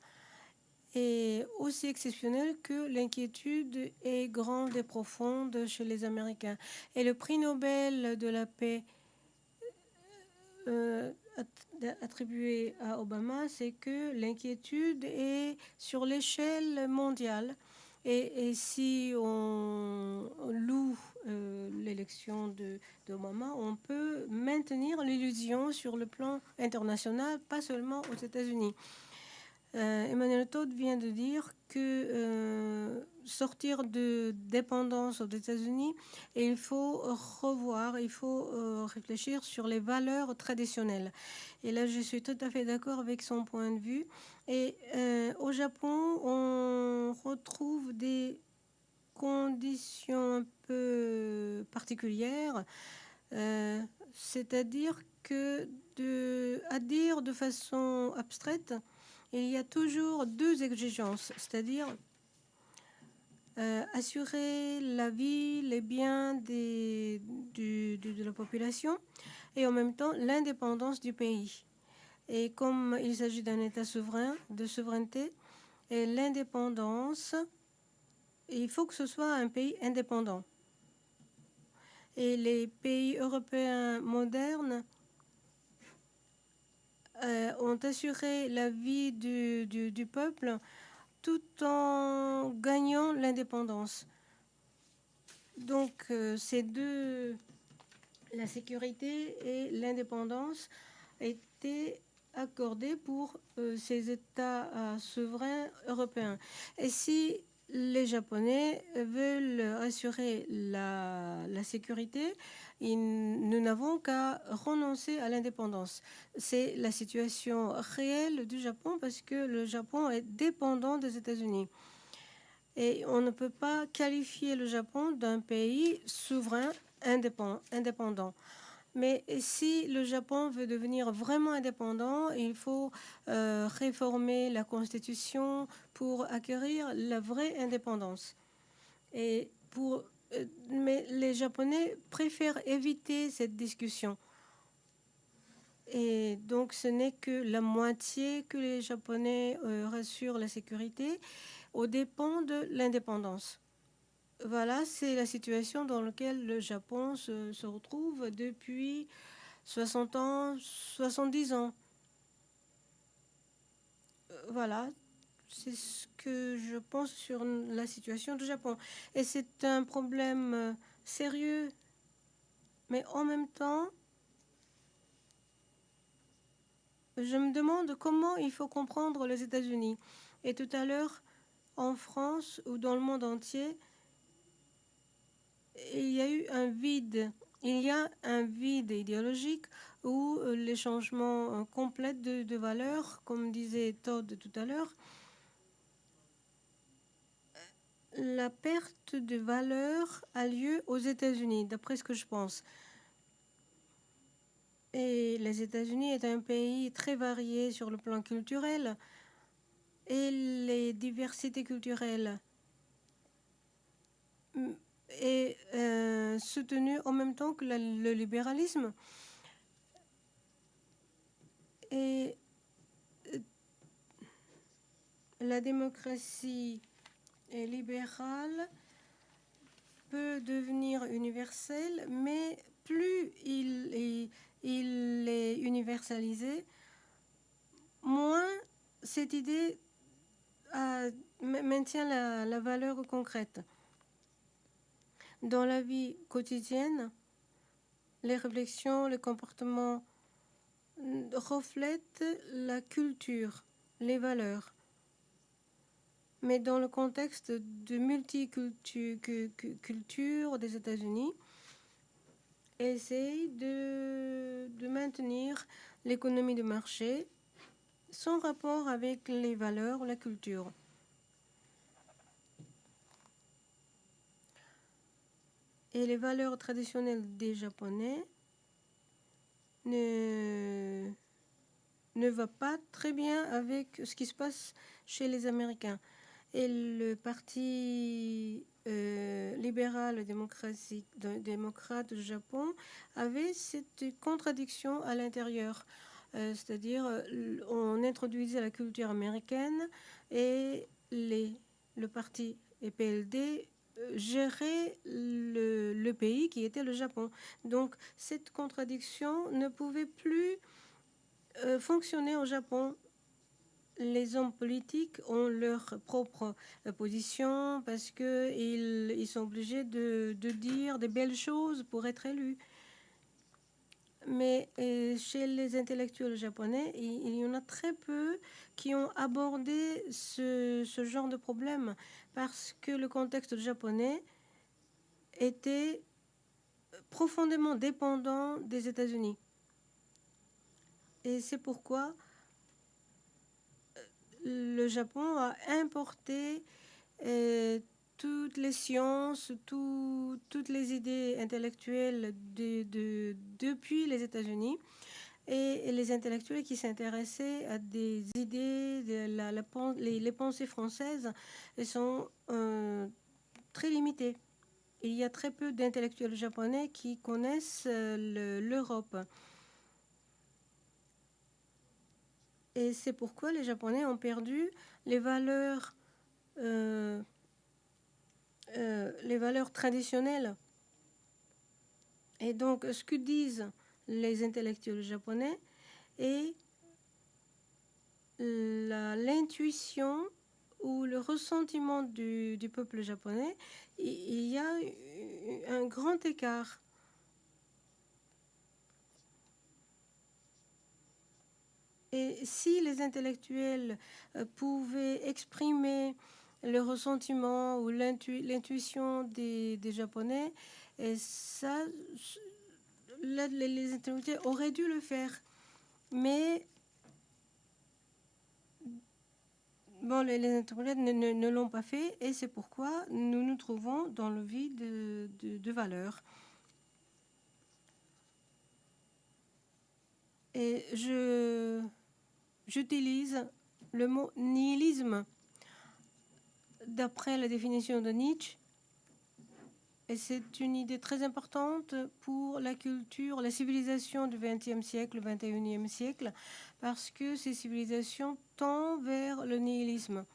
Et aussi exceptionnel que l'inquiétude est grande et profonde chez les Américains. Et le prix Nobel de la paix attribué à Obama, c'est que l'inquiétude est sur l'échelle mondiale. Et si on loue l'élection d'Obama, on peut maintenir l'illusion sur le plan international, pas seulement aux États-Unis. Emmanuel Todd vient de dire que sortir de dépendance aux États-Unis, et il faut revoir, il faut réfléchir sur les valeurs traditionnelles. Et là, je suis tout à fait d'accord avec son point de vue. Et au Japon, on retrouve des conditions un peu particulières, c'est-à-dire que à dire de façon abstraite, il y a toujours deux exigences, c'est-à-dire assurer la vie, les biens de la population et en même temps l'indépendance du pays. Et comme il s'agit d'un État souverain, de souveraineté, et l'indépendance, il faut que ce soit un pays indépendant. Et les pays européens modernes ont assuré la vie du peuple tout en gagnant l'indépendance. Donc, ces deux, la sécurité et l'indépendance, étaient accordées pour ces États souverains européens. Et si les Japonais veulent assurer la sécurité. Nous n'avons qu'à renoncer à l'indépendance. C'est la situation réelle du Japon parce que le Japon est dépendant des États-Unis. Et on ne peut pas qualifier le Japon d'un pays souverain indépendant. Mais si le Japon veut devenir vraiment indépendant, il faut réformer la constitution pour acquérir la vraie indépendance. Mais les Japonais préfèrent éviter cette discussion. Et donc, ce n'est que la moitié que les Japonais rassurent la sécurité aux dépens de l'indépendance. Voilà, c'est la situation dans laquelle le Japon se retrouve depuis 60 ans, 70 ans. Voilà, c'est ce que je pense sur la situation du Japon. Et c'est un problème sérieux, mais en même temps, je me demande comment il faut comprendre les États-Unis. Et tout à l'heure, en France ou dans le monde entier, il y a eu un vide. Il y a un vide idéologique où les changements complets de valeurs, comme disait Todd tout à l'heure, la perte de valeur a lieu aux États-Unis, d'après ce que je pense. Et les États-Unis est un pays très varié sur le plan culturel et les diversités culturelles est soutenue en même temps que le libéralisme. Et la démocratie libérale peut devenir universelle, mais plus il est universalisé, moins cette idée maintient la valeur concrète. Dans la vie quotidienne, les réflexions, les comportements reflètent la culture, les valeurs. Mais dans le contexte de multiculture des États-Unis, essaye de maintenir l'économie de marché sans rapport avec les valeurs ou la culture. Et les valeurs traditionnelles des Japonais ne va pas très bien avec ce qui se passe chez les Américains. Et le parti libéral démocrate du Japon avait cette contradiction à l'intérieur. C'est-à-dire, on introduisait la culture américaine et le parti PLD gérait le pays qui était le Japon. Donc, cette contradiction ne pouvait plus fonctionner au Japon. Les hommes politiques ont leur propre position parce qu'ils sont obligés de dire des belles choses pour être élus. Mais chez les intellectuels japonais, il y en a très peu qui ont abordé ce genre de problème parce que le contexte japonais était profondément dépendant des États-Unis. Et c'est pourquoi le Japon a importé toutes les sciences, toutes les idées intellectuelles depuis les États-Unis. Et les intellectuels qui s'intéressaient à des idées, les pensées françaises sont très limités. Il y a très peu d'intellectuels japonais qui connaissent l'Europe. Et c'est pourquoi les Japonais ont perdu les valeurs traditionnelles. Et donc, ce que disent les intellectuels japonais est l'intuition ou le ressentiment du peuple japonais. Il y a un grand écart. Et si les intellectuels pouvaient exprimer le ressentiment ou l'intuition des Japonais. Et ça, les intellectuels auraient dû le faire. Mais bon, les intellectuels ne l'ont pas fait et c'est pourquoi nous nous trouvons dans le vide de valeurs. Et j'utilise le mot nihilisme d'après la définition de Nietzsche. Et c'est une idée très importante pour la culture, la civilisation du XXe siècle, le XXIe siècle, parce que ces civilisations tendent vers le nihilisme.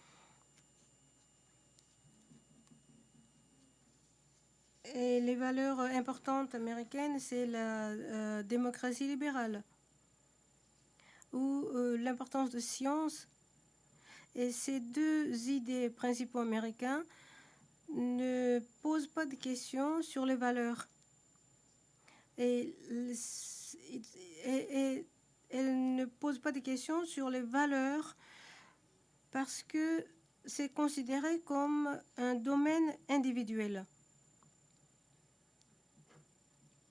Et les valeurs importantes américaines, c'est la démocratie libérale, ou l'importance de science. Et ces deux idées principaux américains ne posent pas de questions sur les valeurs. Et elles ne posent pas de questions sur les valeurs parce que c'est considéré comme un domaine individuel.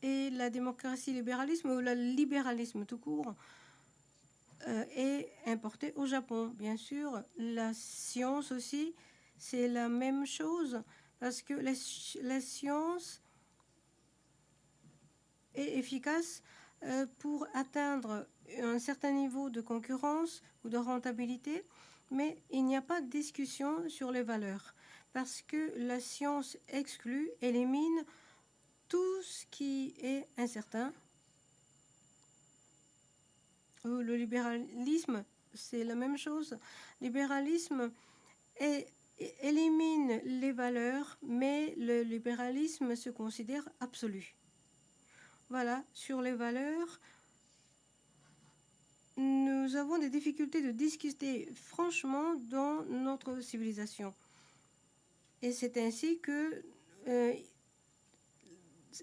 Et la démocratie libéralisme ou le libéralisme tout court est importé au Japon. Bien sûr, la science aussi, c'est la même chose parce que la science est efficace pour atteindre un certain niveau de concurrence ou de rentabilité, mais il n'y a pas de discussion sur les valeurs parce que la science exclut, élimine tout ce qui est incertain. Le libéralisme, c'est la même chose. Le libéralisme élimine les valeurs, mais le libéralisme se considère absolu. Voilà, sur les valeurs, nous avons des difficultés de discuter franchement dans notre civilisation. Et c'est ainsi que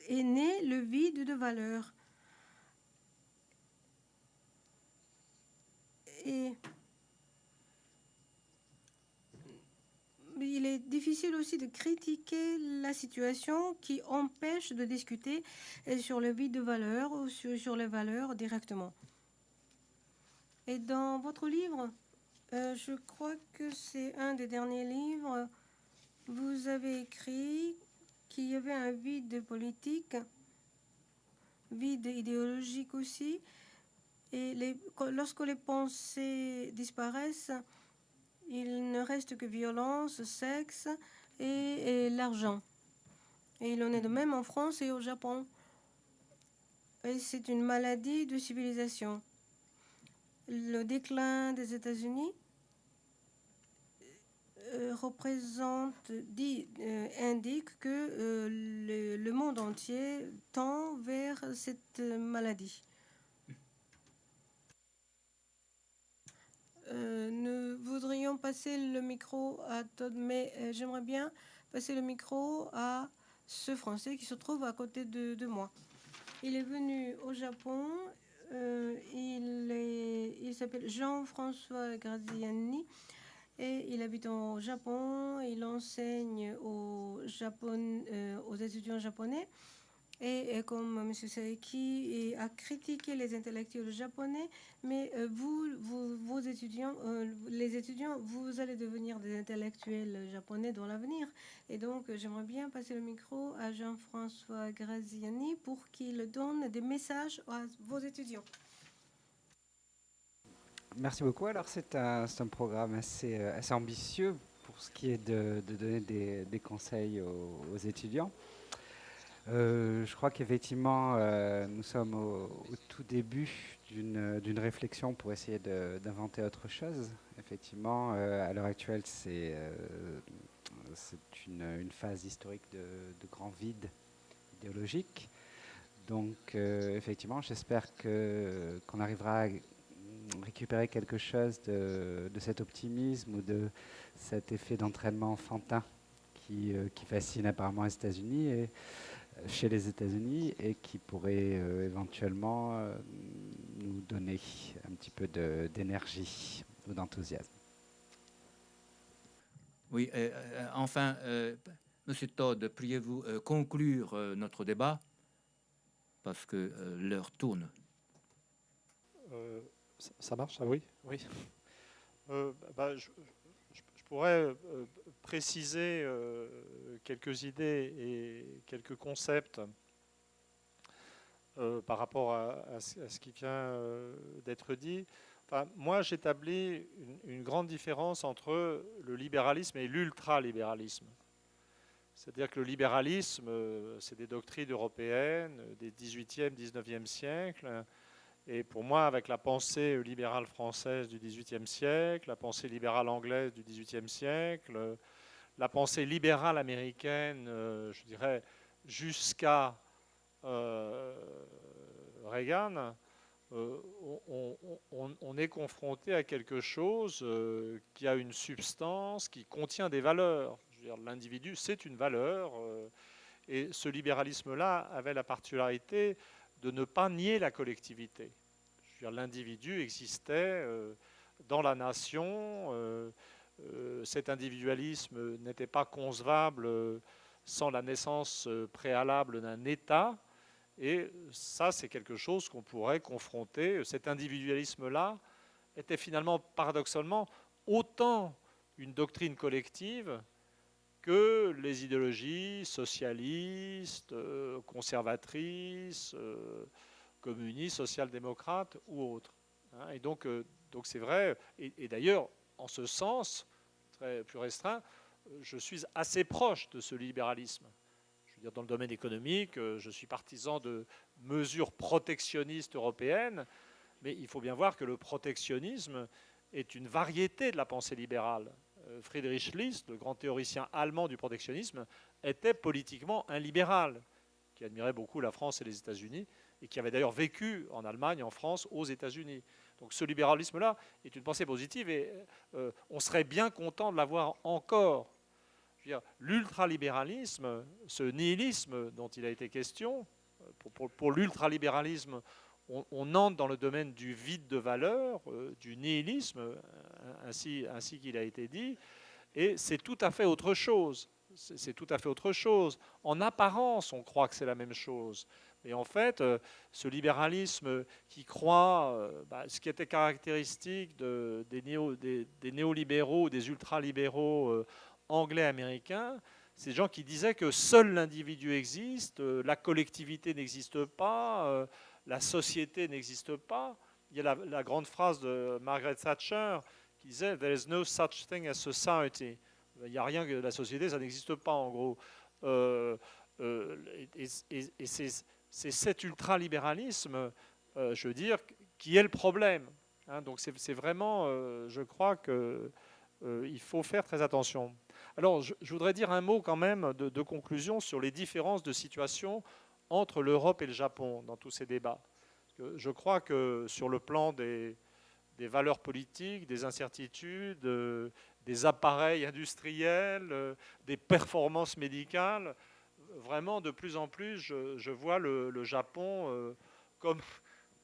est né le vide de valeurs. Et il est difficile aussi de critiquer la situation qui empêche de discuter sur le vide de valeurs ou sur les valeurs directement. Et dans votre livre, je crois que c'est un des derniers livres, vous avez écrit qu'il y avait un vide politique, vide idéologique aussi, et lorsque les pensées disparaissent, il ne reste que violence, sexe et l'argent. Et il en est de même en France et au Japon. Et c'est une maladie de civilisation. Le déclin des États-Unis indique que le monde entier tend vers cette maladie. Nous voudrions passer le micro à Todd, mais j'aimerais bien passer le micro à ce Français qui se trouve à côté de moi. Il est venu au Japon. Il s'appelle Jean-François Graziani et il habite au Japon. Il enseigne aux étudiants japonais. Et comme M. Saeki a critiqué les intellectuels japonais, mais vos étudiants, les étudiants, vous allez devenir des intellectuels japonais dans l'avenir. Et donc, j'aimerais bien passer le micro à Jean-François Graziani pour qu'il donne des messages à vos étudiants. Merci beaucoup. Alors, c'est un programme assez ambitieux pour ce qui est de donner des conseils aux étudiants. Je crois qu'effectivement, nous sommes au tout début d'une réflexion pour essayer d'inventer autre chose. Effectivement, à l'heure actuelle, c'est une phase historique de grand vide idéologique. Donc, effectivement, j'espère qu'on arrivera à récupérer quelque chose de cet optimisme ou de cet effet d'entraînement enfantin qui fascine apparemment les États-Unis et chez les États-Unis et qui pourrait éventuellement nous donner un petit peu d'énergie ou d'enthousiasme. Oui, enfin, Monsieur Todd, pourriez-vous conclure notre débat parce que l'heure tourne. Ça marche, ah oui, oui. Je pourrais préciser quelques idées et quelques concepts par rapport à ce qui vient d'être dit. Enfin, moi, j'établis une grande différence entre le libéralisme et l'ultralibéralisme. C'est-à-dire que le libéralisme, c'est des doctrines européennes des 18e, 19e siècle. Et pour moi, avec la pensée libérale française du XVIIIe siècle, la pensée libérale anglaise du XVIIIe siècle, la pensée libérale américaine, je dirais, jusqu'à Reagan, on est confronté à quelque chose qui a une substance, qui contient des valeurs. Je veux dire, l'individu, c'est une valeur. Et ce libéralisme-là avait la particularité de ne pas nier la collectivité. L'individu existait dans la nation. Cet individualisme n'était pas concevable sans la naissance préalable d'un État. Et ça, c'est quelque chose qu'on pourrait confronter. Cet individualisme-là était finalement, paradoxalement, autant une doctrine collective que les idéologies socialistes, conservatrices, communistes, social-démocrates ou autres. Et donc c'est vrai. Et d'ailleurs, en ce sens, très plus restreint, je suis assez proche de ce libéralisme. Je veux dire, dans le domaine économique, je suis partisan de mesures protectionnistes européennes, mais il faut bien voir que le protectionnisme est une variété de la pensée libérale. Friedrich List, le grand théoricien allemand du protectionnisme, était politiquement un libéral, qui admirait beaucoup la France et les États-Unis, et qui avait d'ailleurs vécu en Allemagne, en France, aux États-Unis. Donc ce libéralisme-là est une pensée positive, et on serait bien content de l'avoir encore. L'ultralibéralisme, ce nihilisme dont il a été question, pour l'ultralibéralisme, on entre dans le domaine du vide de valeur, du nihilisme, ainsi qu'il a été dit, et c'est tout à fait autre chose. C'est tout à fait autre chose. En apparence, on croit que c'est la même chose. Mais en fait, ce libéralisme qui croit, ce qui était caractéristique des néolibéraux, des ultralibéraux anglais, américains, c'est des gens qui disaient que seul l'individu existe, la collectivité n'existe pas, la société n'existe pas. Il y a la grande phrase de Margaret Thatcher qui disait « There is no such thing as society ». Il n'y a rien que la société, ça n'existe pas en gros. Et c'est cet ultralibéralisme, je veux dire, qui est le problème. Donc c'est vraiment, je crois qu'il faut faire très attention. Alors je voudrais dire un mot quand même de conclusion sur les différences de situation entre l'Europe et le Japon dans tous ces débats. Je crois que sur le plan des valeurs politiques, des incertitudes, des appareils industriels, des performances médicales, vraiment de plus en plus, je vois le Japon comme,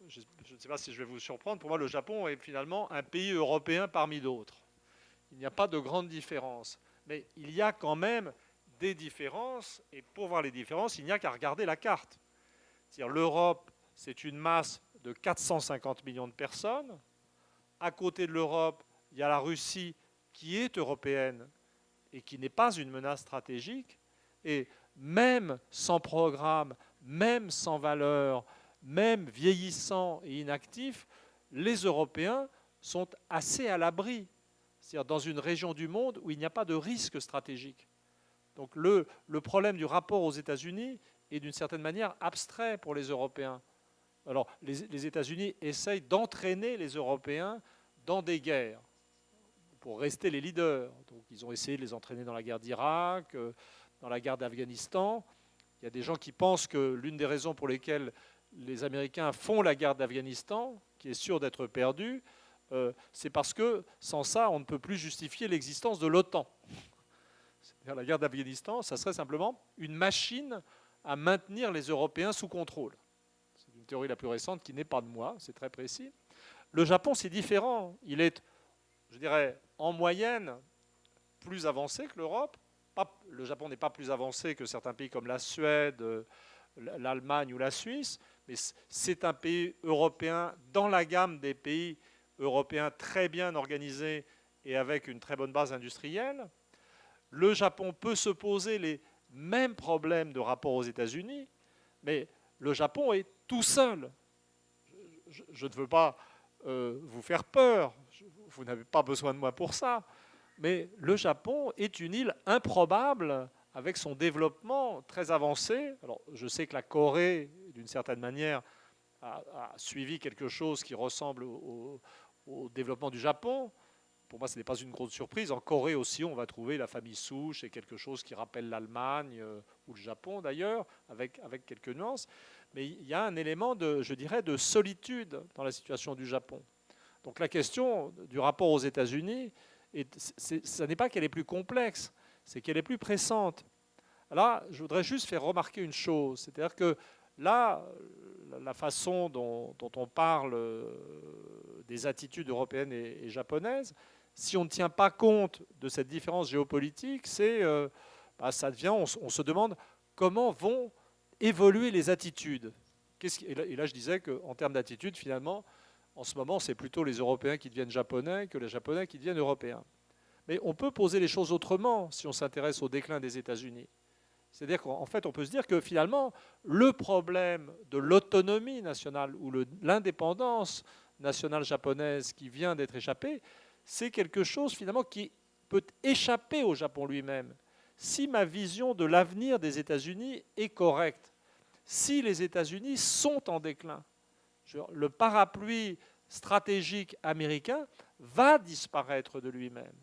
je ne sais pas si je vais vous surprendre, pour moi le Japon est finalement un pays européen parmi d'autres. Il n'y a pas de grande différence. Mais il y a quand même des différences, et pour voir les différences, il n'y a qu'à regarder la carte. C'est-à-dire l'Europe, c'est une masse de 450 millions de personnes. À côté de l'Europe, il y a la Russie qui est européenne et qui n'est pas une menace stratégique. Et même sans programme, même sans valeur, même vieillissants et inactifs, les Européens sont assez à l'abri. C'est-à-dire dans une région du monde où il n'y a pas de risque stratégique. Donc le problème du rapport aux États-Unis est d'une certaine manière abstrait pour les Européens. Alors les États-Unis essayent d'entraîner les Européens dans des guerres pour rester les leaders. Donc ils ont essayé de les entraîner dans la guerre d'Irak, dans la guerre d'Afghanistan. Il y a des gens qui pensent que l'une des raisons pour lesquelles les Américains font la guerre d'Afghanistan, qui est sûre d'être perdue, c'est parce que sans ça, on ne peut plus justifier l'existence de l'OTAN. La guerre d'Afghanistan, ça serait simplement une machine à maintenir les Européens sous contrôle. C'est une théorie la plus récente qui n'est pas de moi, c'est très précis. Le Japon, c'est différent. Il est, je dirais, en moyenne, plus avancé que l'Europe. Le Japon n'est pas plus avancé que certains pays comme la Suède, l'Allemagne ou la Suisse, mais c'est un pays européen dans la gamme des pays européens très bien organisés et avec une très bonne base industrielle. Le Japon peut se poser les mêmes problèmes de rapport aux États-Unis, mais le Japon est tout seul. Je ne veux pas vous faire peur, vous n'avez pas besoin de moi pour ça, mais le Japon est une île improbable avec son développement très avancé. Alors, je sais que la Corée, d'une certaine manière, a suivi quelque chose qui ressemble au développement du Japon. Pour moi, ce n'est pas une grosse surprise. En Corée aussi, on va trouver la famille souche et quelque chose qui rappelle l'Allemagne ou le Japon d'ailleurs, avec quelques nuances. Mais il y a un élément je dirais, de solitude dans la situation du Japon. Donc la question du rapport aux États-Unis, ce n'est pas qu'elle est plus complexe, c'est qu'elle est plus pressante. Là, je voudrais juste faire remarquer une chose, c'est-à-dire que là, la façon dont on parle des attitudes européennes et japonaises, si on ne tient pas compte de cette différence géopolitique, ça devient, on se demande comment vont évoluer les attitudes. Et là, je disais qu'en termes d'attitude, finalement, en ce moment, c'est plutôt les Européens qui deviennent japonais que les Japonais qui deviennent européens. Mais on peut poser les choses autrement si on s'intéresse au déclin des États-Unis. C'est-à-dire qu'en fait, on peut se dire que finalement, le problème de l'autonomie nationale ou l'indépendance nationale japonaise qui vient d'être échappée, c'est quelque chose finalement qui peut échapper au Japon lui-même. Si ma vision de l'avenir des États-Unis est correcte, si les États-Unis sont en déclin, le parapluie stratégique américain va disparaître de lui-même.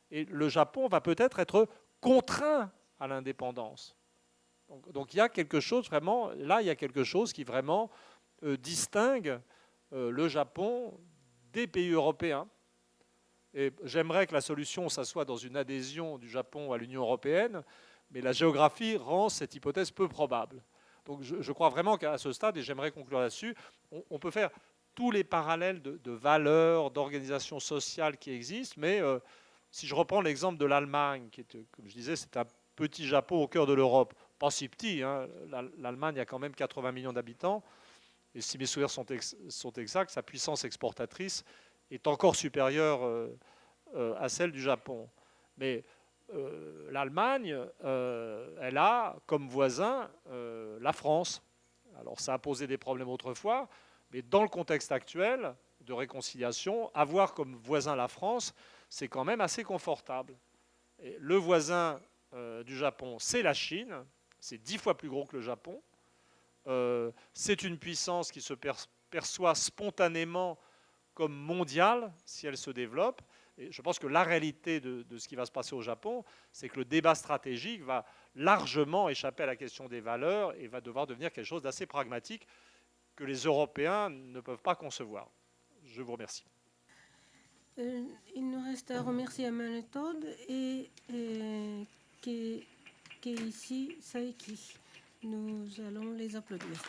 Et le Japon va peut-être être contraint à l'indépendance. Donc il y a quelque chose vraiment, là il y a quelque chose qui vraiment distingue le Japon des pays européens. Et j'aimerais que la solution, ça soit dans une adhésion du Japon à l'Union européenne, mais la géographie rend cette hypothèse peu probable. Donc je crois vraiment qu'à ce stade, et j'aimerais conclure là-dessus, on peut faire tous les parallèles de valeurs, d'organisation sociale qui existent, mais si je reprends l'exemple de l'Allemagne, qui est, comme je disais, c'est un petit Japon au cœur de l'Europe, pas si petit, hein. L'Allemagne a quand même 80 millions d'habitants, et si mes souvenirs sont exacts, sa puissance exportatrice est encore supérieure à celle du Japon. Mais l'Allemagne, elle a comme voisin la France. Alors ça a posé des problèmes autrefois, mais dans le contexte actuel de réconciliation, avoir comme voisin la France, c'est quand même assez confortable. Et le voisin du Japon, c'est la Chine, c'est 10 fois plus gros que le Japon. C'est une puissance qui se perçoit spontanément comme mondiale si elle se développe. Et je pense que la réalité de ce qui va se passer au Japon, c'est que le débat stratégique va largement échapper à la question des valeurs et va devoir devenir quelque chose d'assez pragmatique que les Européens ne peuvent pas concevoir. Je vous remercie. Il nous reste à remercier Emmanuel Todd et Keiichi Saeki. Nous allons les applaudir.